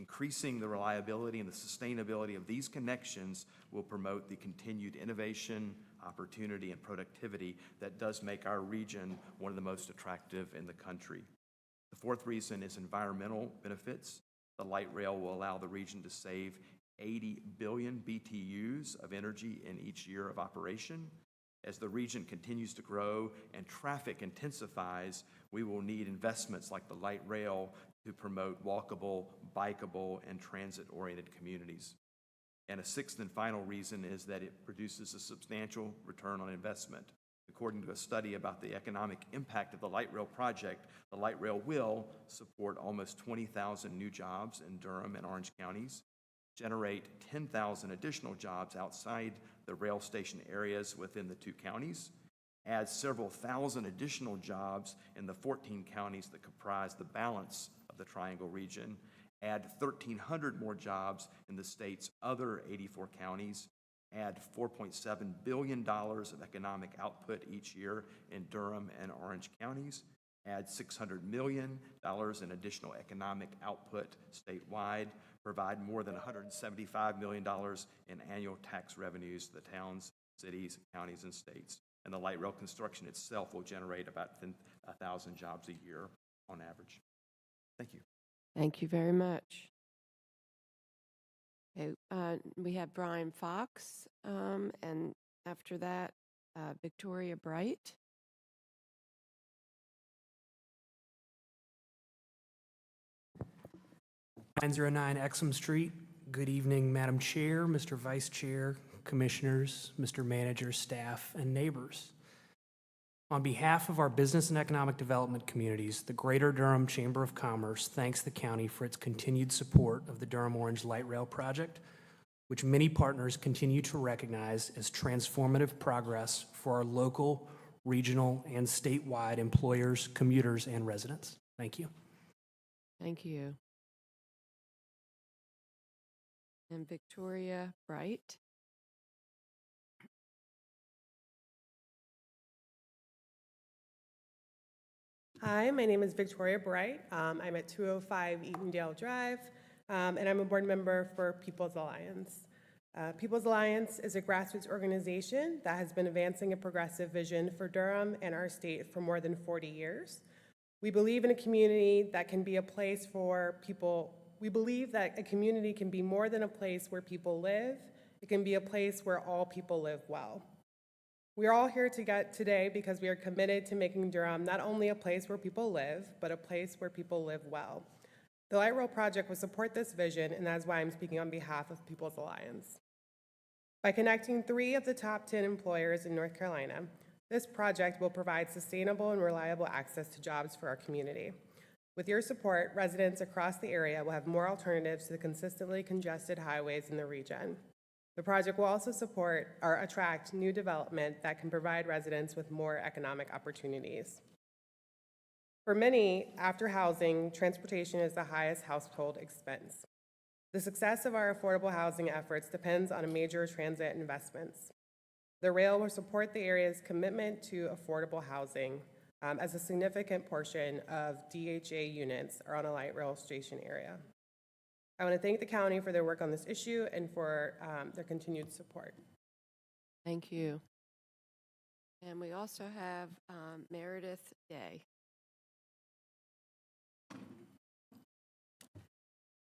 Increasing the reliability and the sustainability of these connections will promote the continued innovation, opportunity, and productivity that does make our region one of the most attractive in the country. The fourth reason is environmental benefits. The light rail will allow the region to save 80 billion BTUs of energy in each year of operation. As the region continues to grow and traffic intensifies, we will need investments like the light rail to promote walkable, bikeable, and transit-oriented communities. And a sixth and final reason is that it produces a substantial return on investment. According to a study about the economic impact of the light rail project, the light rail will support almost 20,000 new jobs in Durham and Orange counties, generate 10,000 additional jobs outside the rail station areas within the 2 counties, add several thousand additional jobs in the 14 counties that comprise the balance of the Triangle region, add 1,300 more jobs in the state's other 84 counties, add $4.7 billion of economic output each year in Durham and Orange counties, add $600 million in additional economic output statewide, provide more than $175 million in annual tax revenues to the towns, cities, counties, and states. And the light rail construction itself will generate about 1,000 jobs a year on average. Thank you. Thank you very much. Okay, we have Brian Fox, and after that, Victoria Bright. 909 Exum Street. Good evening, Madam Chair, Mr. Vice Chair, Commissioners, Mr. Manager, staff, and neighbors. On behalf of our business and economic development communities, the Greater Durham Chamber of Commerce thanks the county for its continued support of the Durham Orange Light Rail project, which many partners continue to recognize as transformative progress for our local, regional, and statewide employers, commuters, and residents. Thank you. Thank you. And Victoria Bright. Hi, my name is Victoria Bright. I'm at 205 Eatondale Drive, and I'm a board member for People's Alliance. People's Alliance is a grassroots organization that has been advancing a progressive vision for Durham and our state for more than 40 years. We believe in a community that can be a place for people. We believe that a community can be more than a place where people live. It can be a place where all people live well. We are all here today because we are committed to making Durham not only a place where people live, but a place where people live well. The Light Rail Project will support this vision, and that is why I'm speaking on behalf of People's Alliance. By connecting 3 of the top 10 employers in North Carolina, this project will provide sustainable and reliable access to jobs for our community. With your support, residents across the area will have more alternatives to the consistently congested highways in the region. The project will also support or attract new development that can provide residents with more economic opportunities. For many, after housing, transportation is the highest household expense. The success of our affordable housing efforts depends on major transit investments. The rail will support the area's commitment to affordable housing, as a significant portion of DHA units are on a light rail station area. I want to thank the county for their work on this issue and for their continued support. Thank you. And we also have Meredith Day.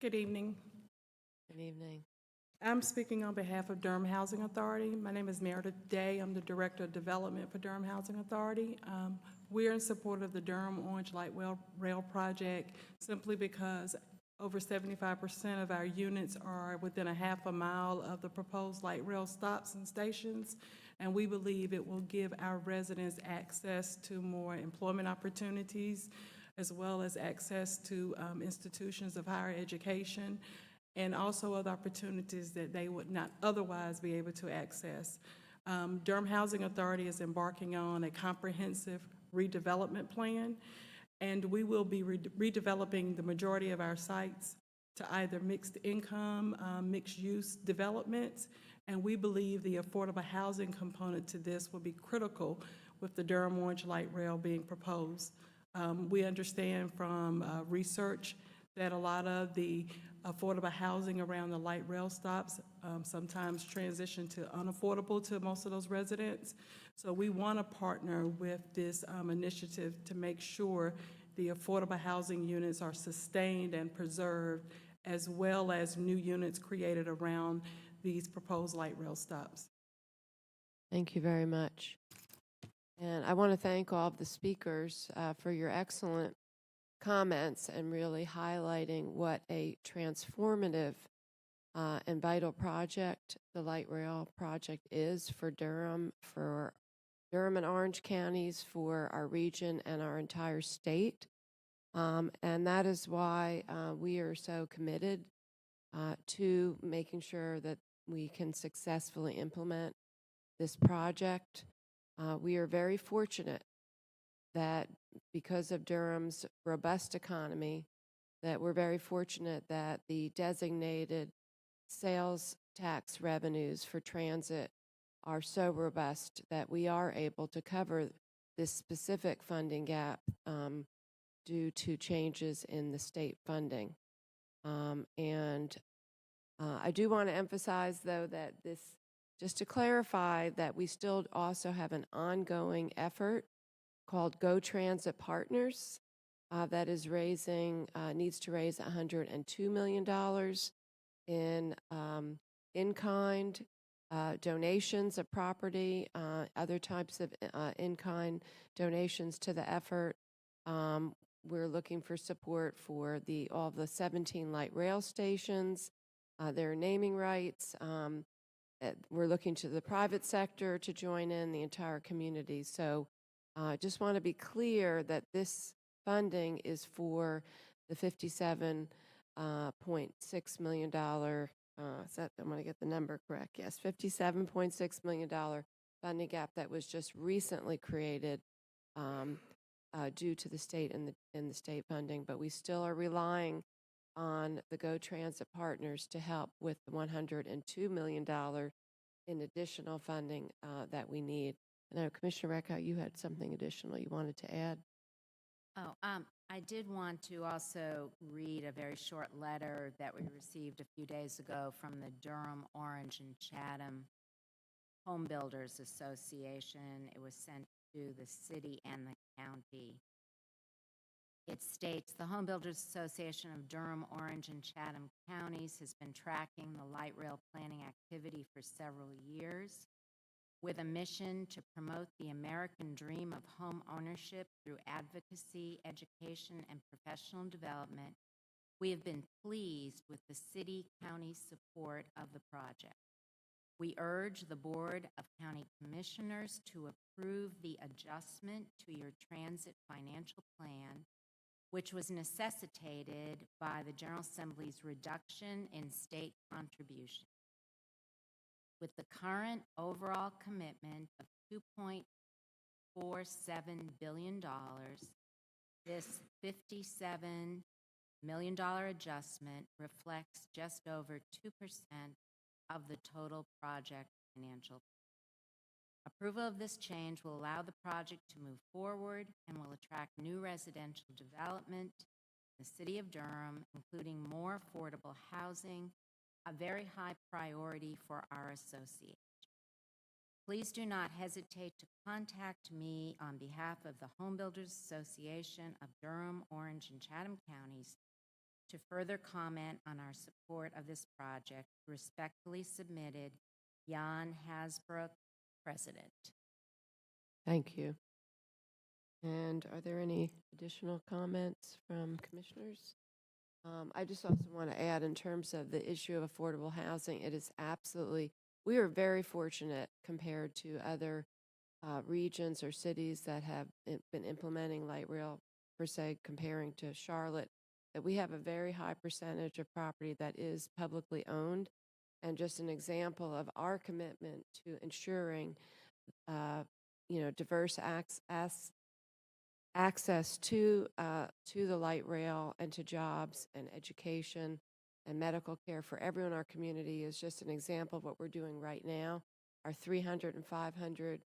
Good evening. Good evening. I'm speaking on behalf of Durham Housing Authority. My name is Meredith Day. I'm the Director of Development for Durham Housing Authority. We're in support of the Durham Orange Light Rail Project simply because over 75% of our units are within a half a mile of the proposed light rail stops and stations, and we believe it will give our residents access to more employment opportunities, as well as access to institutions of higher education, and also other opportunities that they would not otherwise be able to access. Durham Housing Authority is embarking on a comprehensive redevelopment plan, and we will be redeveloping the majority of our sites to either mixed income, mixed use developments, and we believe the affordable housing component to this will be critical with the Durham Orange Light Rail being proposed. We understand from research that a lot of the affordable housing around the light rail stops sometimes transition to unaffordable to most of those residents. So we want to partner with this initiative to make sure the affordable housing units are sustained and preserved, as well as new units created around these proposed light rail stops. Thank you very much. And I want to thank all of the speakers for your excellent comments and really highlighting what a transformative and vital project the light rail project is for Durham and Orange counties, for our region and our entire state. And that is why we are so committed to making sure that we can successfully implement this project. We are very fortunate that because of Durham's robust economy, that we're very fortunate that the designated sales tax revenues for transit are so robust that we are able to cover this specific funding gap due to changes in the state funding. I do want to emphasize, though, that this, just to clarify, that we still also have an ongoing effort called Go Transit Partners that is needs to raise $102 million in-kind donations of property, other types of in-kind donations to the effort. We're looking for support for all the 17 light rail stations, their naming rights. We're looking to the private sector to join in, the entire community. So just want to be clear that this funding is for the $57.6 million, I want to get the number correct, yes, $57.6 million funding gap that was just recently created due to the state and the state funding, but we still are relying on the Go Transit Partners to help with the $102 million in additional funding that we need. I know, Commissioner Reckout, you had something additional you wanted to add. Oh, I did want to also read a very short letter that we received a few days ago from the Durham, Orange, and Chatham Home Builders Association. It was sent to the city and the county. It states, the Home Builders Association of Durham, Orange, and Chatham counties has been tracking the light rail planning activity for several years. With a mission to promote the American dream of home ownership through advocacy, education, and professional development, we have been pleased with the city-county support of the project. We urge the Board of County Commissioners to approve the adjustment to your transit financial plan, which was necessitated by the General Assembly's reduction in state contribution. With the current overall commitment of $2.47 billion, this $57 million adjustment reflects just over 2% of the total project financial. Approval of this change will allow the project to move forward and will attract new residential development in the city of Durham, including more affordable housing, a very high priority for our association. Please do not hesitate to contact me on behalf of the Home Builders Association of Durham, Orange, and Chatham counties to further comment on our support of this project. Respectfully submitted, Jan Hasbrook, President. Thank you. And are there any additional comments from commissioners? I just also want to add, in terms of the issue of affordable housing, it is absolutely, we are very fortunate compared to other regions or cities that have been implementing light rail, per se, comparing to Charlotte, that we have a very high percentage of property that is publicly owned. And just an example of our commitment to ensuring, diverse access to the light rail and to jobs and education and medical care for everyone in our community is just an example of what we're doing right now. Our 300 and 500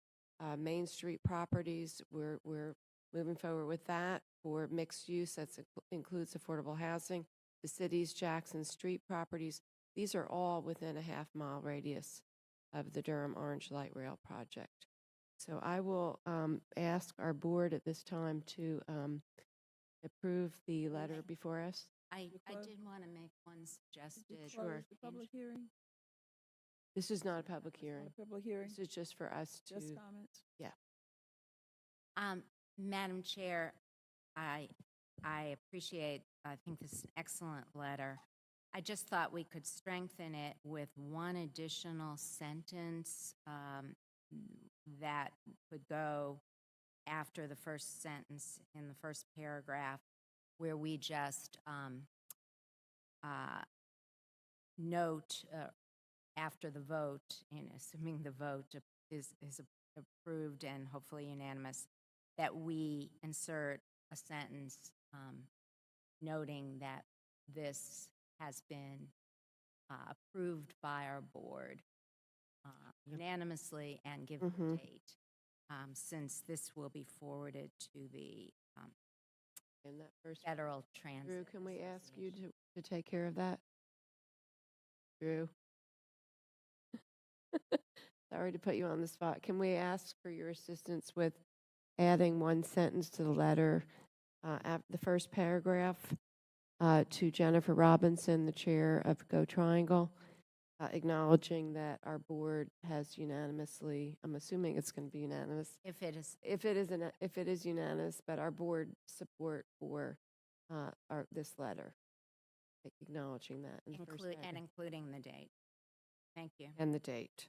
Main Street properties, we're moving forward with that for mixed use. That includes affordable housing. The city's Jackson Street properties, these are all within a half-mile radius of the Durham Orange Light Rail project. So I will ask our board at this time to approve the letter before us. I did want to make one suggested. Close the public hearing? This is not a public hearing. Public hearing? This is just for us to. Just comments? Yeah. Madam Chair, I appreciate, I think this is an excellent letter. I just thought we could strengthen it with one additional sentence that could go after the first sentence in the first paragraph, where we just note after the vote, and assuming the vote is approved and hopefully unanimous, that we insert a sentence noting that this has been approved by our board unanimously, and give the date, since this will be forwarded to the In that first Federal Transit. Drew, can we ask you to take care of that? Drew? Sorry to put you on the spot. Can we ask for your assistance with adding one sentence to the letter, the first paragraph, to Jennifer Robinson, the chair of Go Triangle, acknowledging that our board has unanimously, I'm assuming it's going to be unanimous. If it is, If it is unanimous, but our board support for this letter, acknowledging that in the first and paragraph. including the date. Thank you. And the date.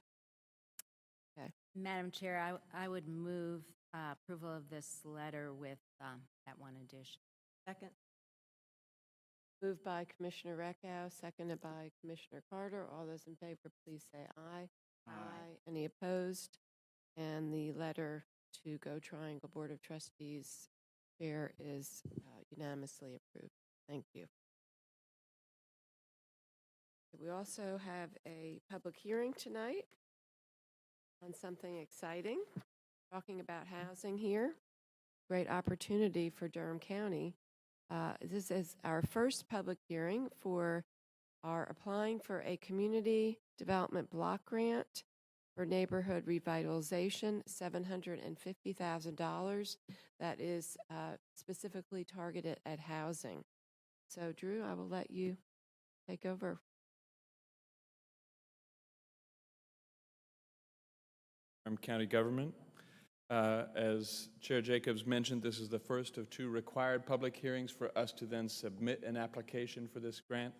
Madam Chair, I would move approval of this letter with that one addition. Second. Moved by Commissioner Reckow, seconded by Commissioner Carter. All those in favor, please say aye. Aye. Any opposed? And the letter to Go Triangle Board of Trustees chair is unanimously approved. Thank you. We also have a public hearing tonight on something exciting, talking about housing here. Great opportunity for Durham County This is our first public hearing for our applying for a community development block grant for neighborhood revitalization, $750,000. That is specifically targeted at housing. So, Drew, I will let you take over. Durham County government. As Chair Jacobs mentioned, this is the first of 2 required public hearings for us to then submit an application for this grant.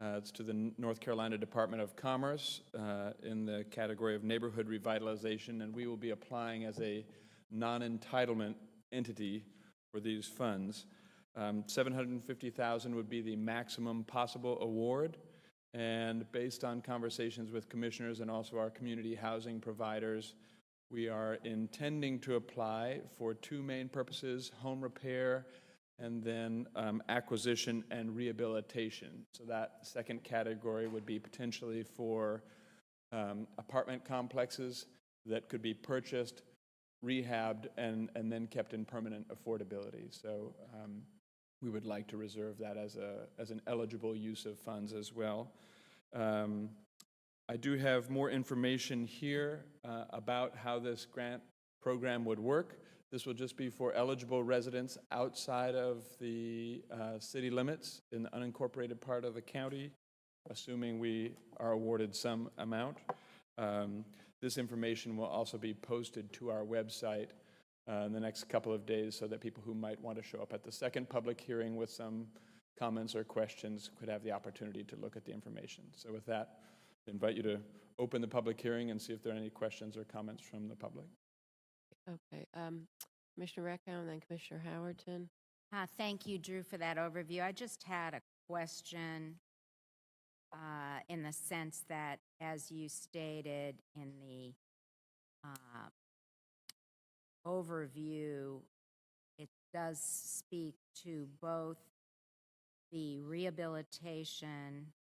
It's to the North Carolina Department of Commerce in the category of neighborhood revitalization, and we will be applying as a non-entitlement entity for these funds. $750,000 would be the maximum possible award, and based on conversations with commissioners and also our community housing providers, we are intending to apply for 2 main purposes: home repair and then acquisition and rehabilitation. So that second category would be potentially for apartment complexes that could be purchased, rehabbed, and then kept in permanent affordability. So we would like to reserve that as an eligible use of funds as well. I do have more information here about how this grant program would work. This will just be for eligible residents outside of the city limits in the unincorporated part of the county, assuming we are awarded some amount. This information will also be posted to our website in the next couple of days so that people who might want to show up at the second public hearing with some comments or questions could have the opportunity to look at the information. So with that, I invite you to open the public hearing and see if there are any questions or comments from the public. Okay. Commissioner Reckow and then Commissioner Howerton. Thank you, Drew, for that overview. I just had a question in the sense that, as you stated in the overview, it does speak to both the rehabilitation,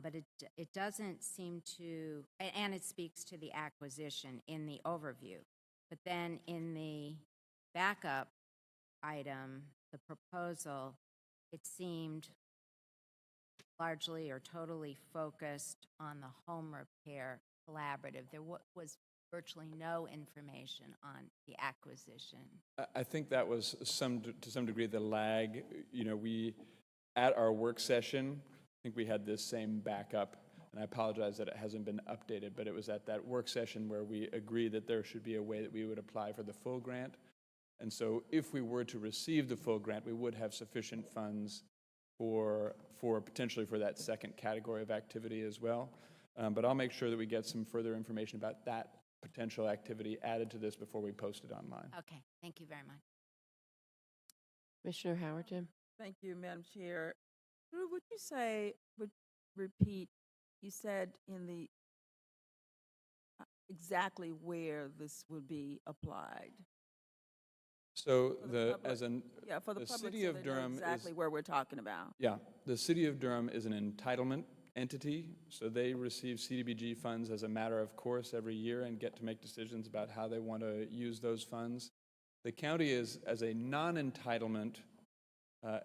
but it doesn't seem to, and it speaks to the acquisition in the overview. But then in the backup item, the proposal, it seemed largely or totally focused on the home repair collaborative. There was virtually no information on the acquisition. I think that was to some degree the lag. You know, we, at our work session, I think we had this same backup, and I apologize that it hasn't been updated, but it was at that work session where we agreed that there should be a way that we would apply for the full grant. And so if we were to receive the full grant, we would have sufficient funds for potentially for that second category of activity as well. But I'll make sure that we get some further information about that potential activity added to this before we post it online. Okay, thank you very much. Commissioner Howerton. Thank you, Madam Chair. Drew, would you say, repeat, you said in the exactly where this would be applied? So For the public. Yeah, for the public, city so of they know Durham exactly is, where we're talking about. yeah, the city of Durham is an entitlement entity, so they receive CDBG funds as a matter of course every year and get to make decisions about how they want to use those funds. The county is, as a non-entitlement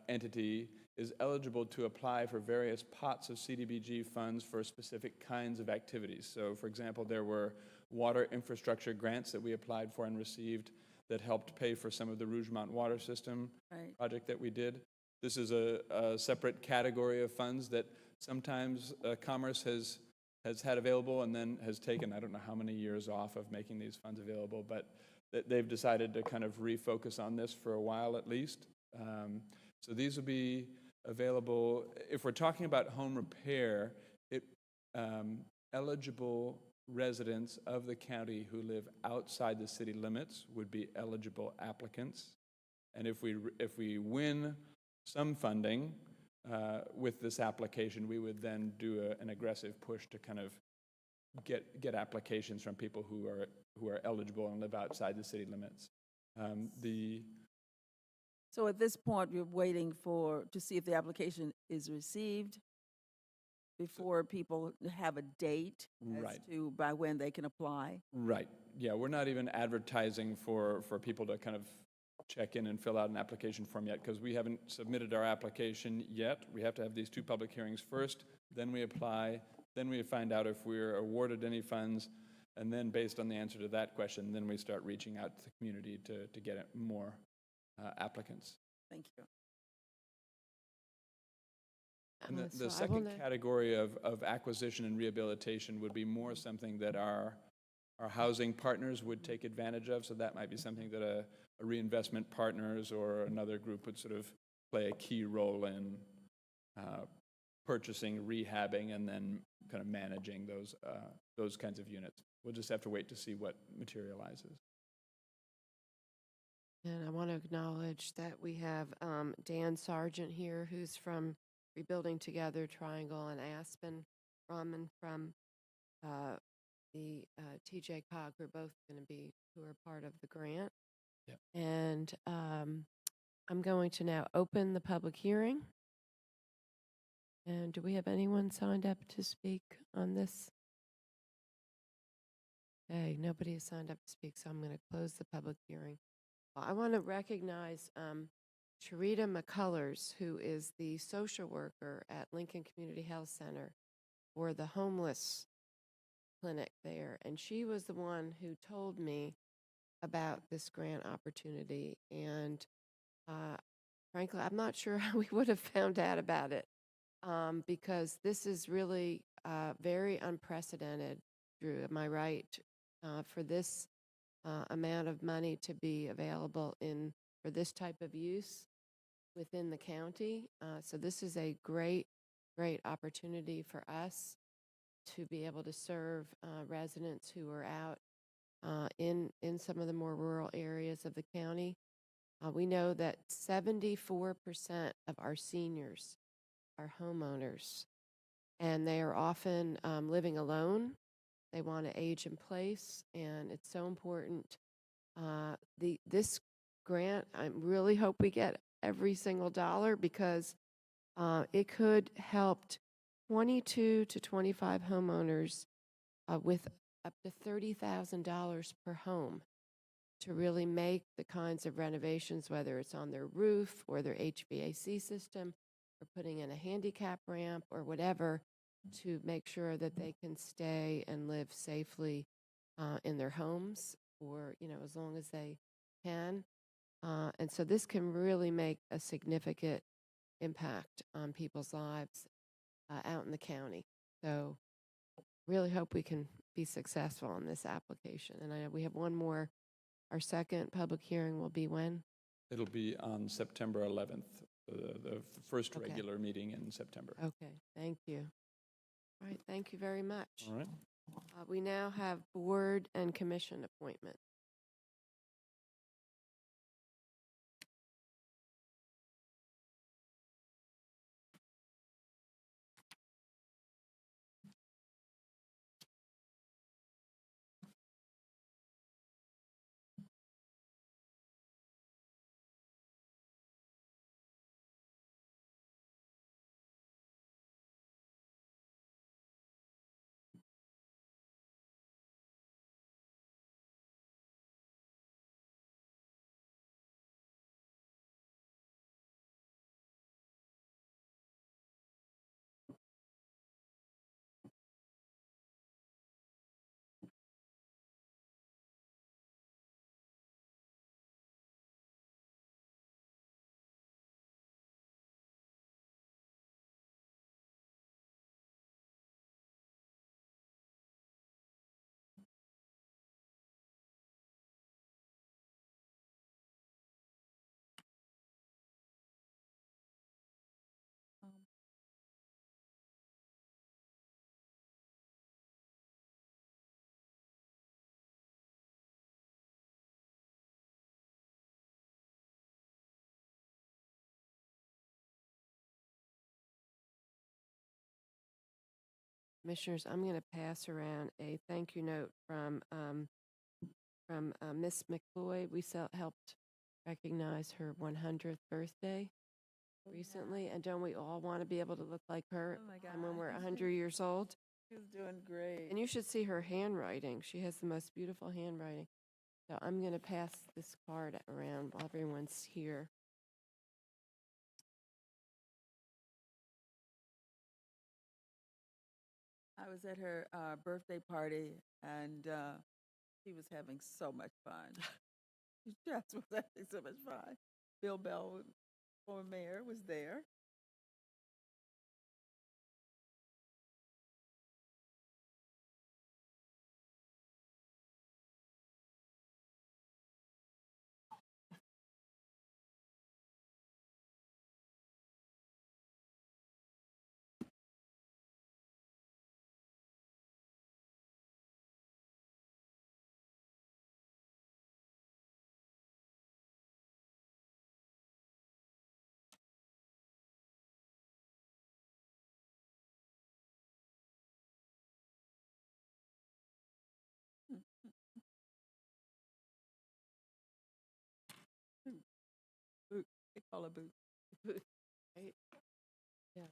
entity, is eligible to apply for various pots of CDBG funds for specific kinds of activities. So, for example, there were water infrastructure grants that we applied for and received that helped pay for some of the Rougemont water system project that we did. This is a separate category of funds that sometimes Commerce has had available and then has taken, I don't know how many years off of making these funds available, but they've decided to kind of refocus on this for a while at least. So these will be available. If we're talking about home repair, eligible residents of the county who live outside the city limits would be eligible applicants. And if we win some funding with this application, we would then do an aggressive push to kind of get applications from people who are eligible and live outside the city limits. So at this point, you're waiting to see if the application is received before people have a date as to by when they can apply? Right. Yeah, we're not even advertising for people to kind of check in and fill out an application form yet, because we haven't submitted our application yet. We have to have these 2 public hearings first, then we apply, then we find out if we're awarded any funds, and then based on the answer to that question, then we start reaching out to the community to get more applicants. Thank you. And the So I will second now- category of acquisition and rehabilitation would be more something that our housing partners would take advantage of. So that might be something that a reinvestment partners or another group would sort of play a key role in purchasing, rehabbing, and then kind of managing those kinds of units. We'll just have to wait to see what materializes. And I want to acknowledge that we have Dan Sargent here, who's from Rebuilding Together Triangle and Aspen, Raman from the TJ Cog, who are both going to be, who are part of the grant. Yep. And I'm going to now open the public hearing. And do we have anyone signed up to speak on this? Okay, nobody has signed up to speak, so I'm going to close the public hearing. I want to recognize Sharita McCullers, who is the social worker at Lincoln Community Health Center for the homeless clinic there. And she was the one who told me about this grant opportunity. And frankly, I'm not sure how we would have found out about it because this is really very unprecedented, Drew. Am I right? For this amount of money to be available for this type of use within the county. So this is a great opportunity for us to be able to serve residents who are out in some of the more rural areas of the county. We know that 74% of our seniors are homeowners, and they are often living alone. They want to age in place, and it's so important. This grant, I really hope we get every single dollar because it could help 22 to 25 homeowners with up to $30,000 per home to really make the kinds of renovations, whether it's on their roof or their HVAC system or putting in a handicap ramp or whatever, to make sure that they can stay and live safely in their homes for, as long as they can. And so this can really make a significant impact on people's lives out in the county. So really hope we can be successful in this application. And I know we have one more. Our second public hearing will be when? It'll be on September 11th, the first Okay. regular meeting in September. Okay, thank you. All right, thank you very much. All right. We now have board and commission appointment. Commissioners, I'm going to pass around a thank you note from Miss McLeod. We helped recognize her 100th birthday recently, and don't we all want to be able to look like her Oh my and when we're gosh. 100 years old? She's doing great. And you should see her handwriting. She has the most beautiful handwriting. So I'm going to pass this card around while everyone's here. I was at her birthday party, and she was having so much fun. She just was having so much fun. Bill Bell, former mayor, was there. Boot. They call her Boot. Right? Yeah.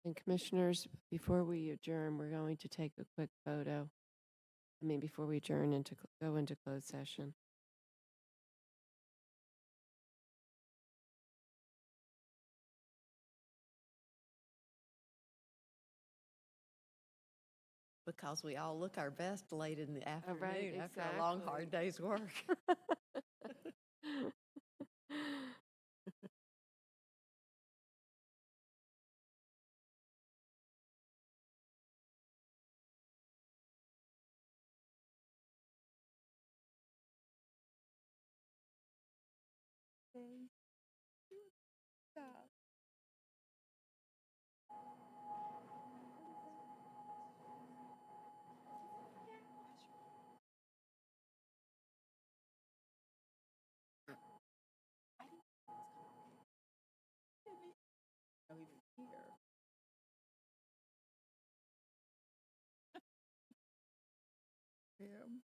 And commissioners, before we adjourn, we're going to take a quick photo. Before we adjourn and go into closed session. Because we all look our best late in the afternoon after a long, exactly. hard day's work. Stop. Oh, he was here. Him.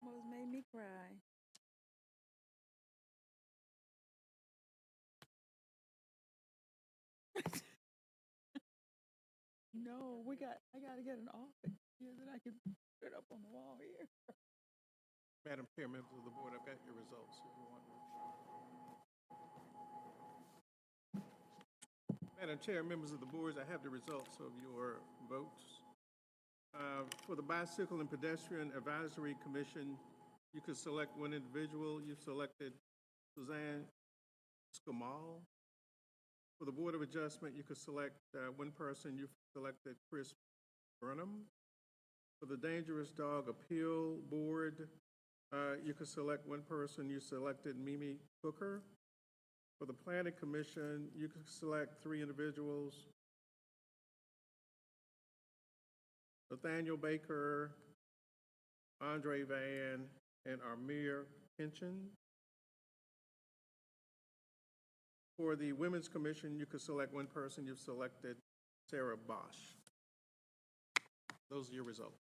Almost made me cry. No, I got to get an office here that I can put it up on the wall here. Madam Chair, members of the board, I've got your results if you want. Madam Chair, members of the board, I have the results of your votes. For the Bicycle and Pedestrian Advisory Commission, you could select one individual. You've selected Suzanne Skamal. For the Board of Adjustment, you could select one person. You've selected Chris Burnham. For the Dangerous Dog Appeal Board, you could select one person. You selected Mimi Hooker. For the Planning Commission, you could select three individuals. Nathaniel Baker, Andre Van, and Amir Pinchin. For the Women's Commission, you could select one person. You've selected Sarah Bosch. Those are your results.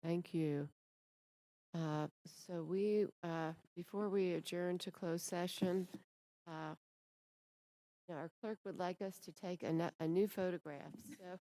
Thank you. So before we adjourn to closed session, our clerk would like us to take a new photograph. So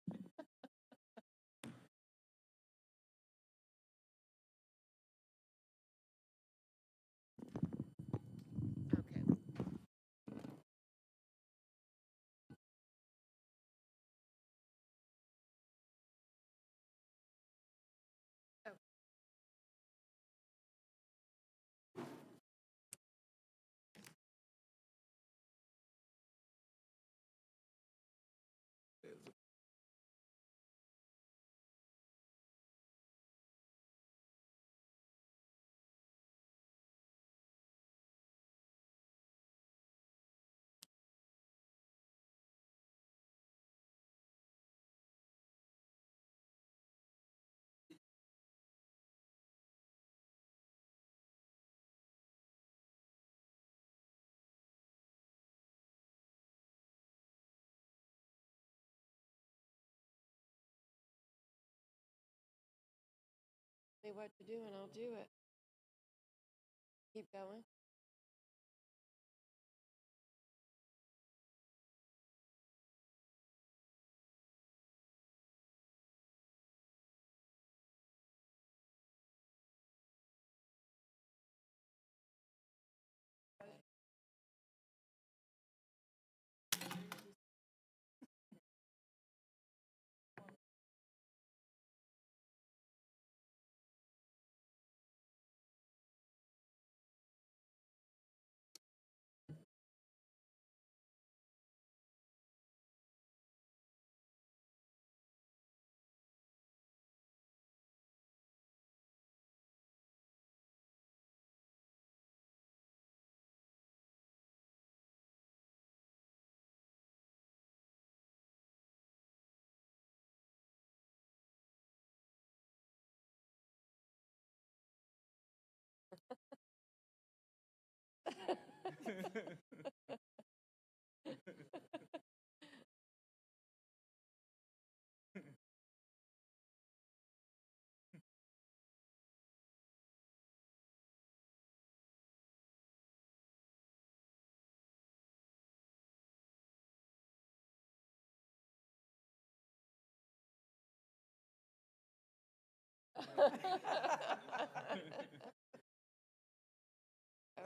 me what to do and I'll do it. Keep going.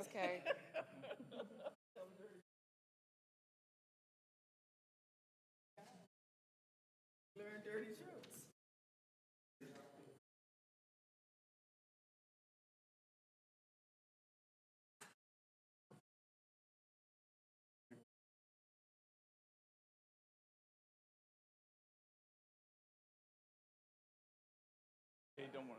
Okay. Learn dirty tricks. They don't want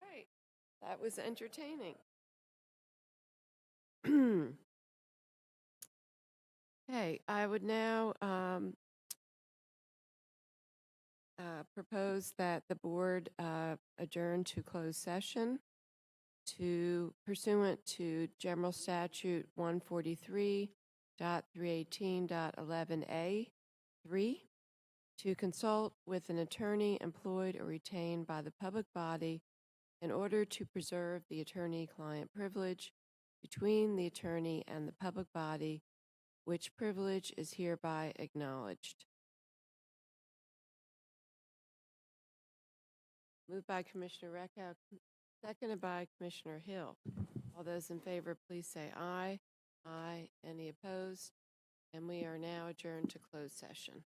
Right. That was entertaining. Okay, I would now propose that the board adjourn to closed session to pursuant to General Statute 143.318.11A3 to consult with an attorney employed or retained by the public body in order to preserve the attorney-client privilege between the attorney and the public body, which privilege is hereby acknowledged. Moved by Commissioner Reckow, seconded by Commissioner Hill. All those in favor, please say aye. Aye. Any opposed? And we are now adjourned to closed session.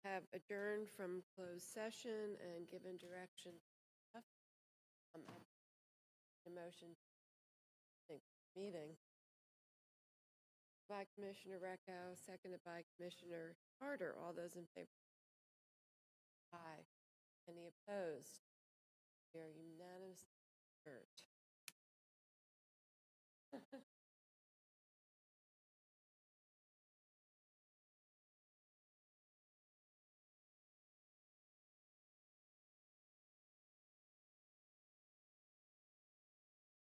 have adjourned from closed session and given direction. A motion meeting by Commissioner Recco, seconded by Commissioner Carter. All those in favor? Aye. Any opposed? We are unanimously adjourned.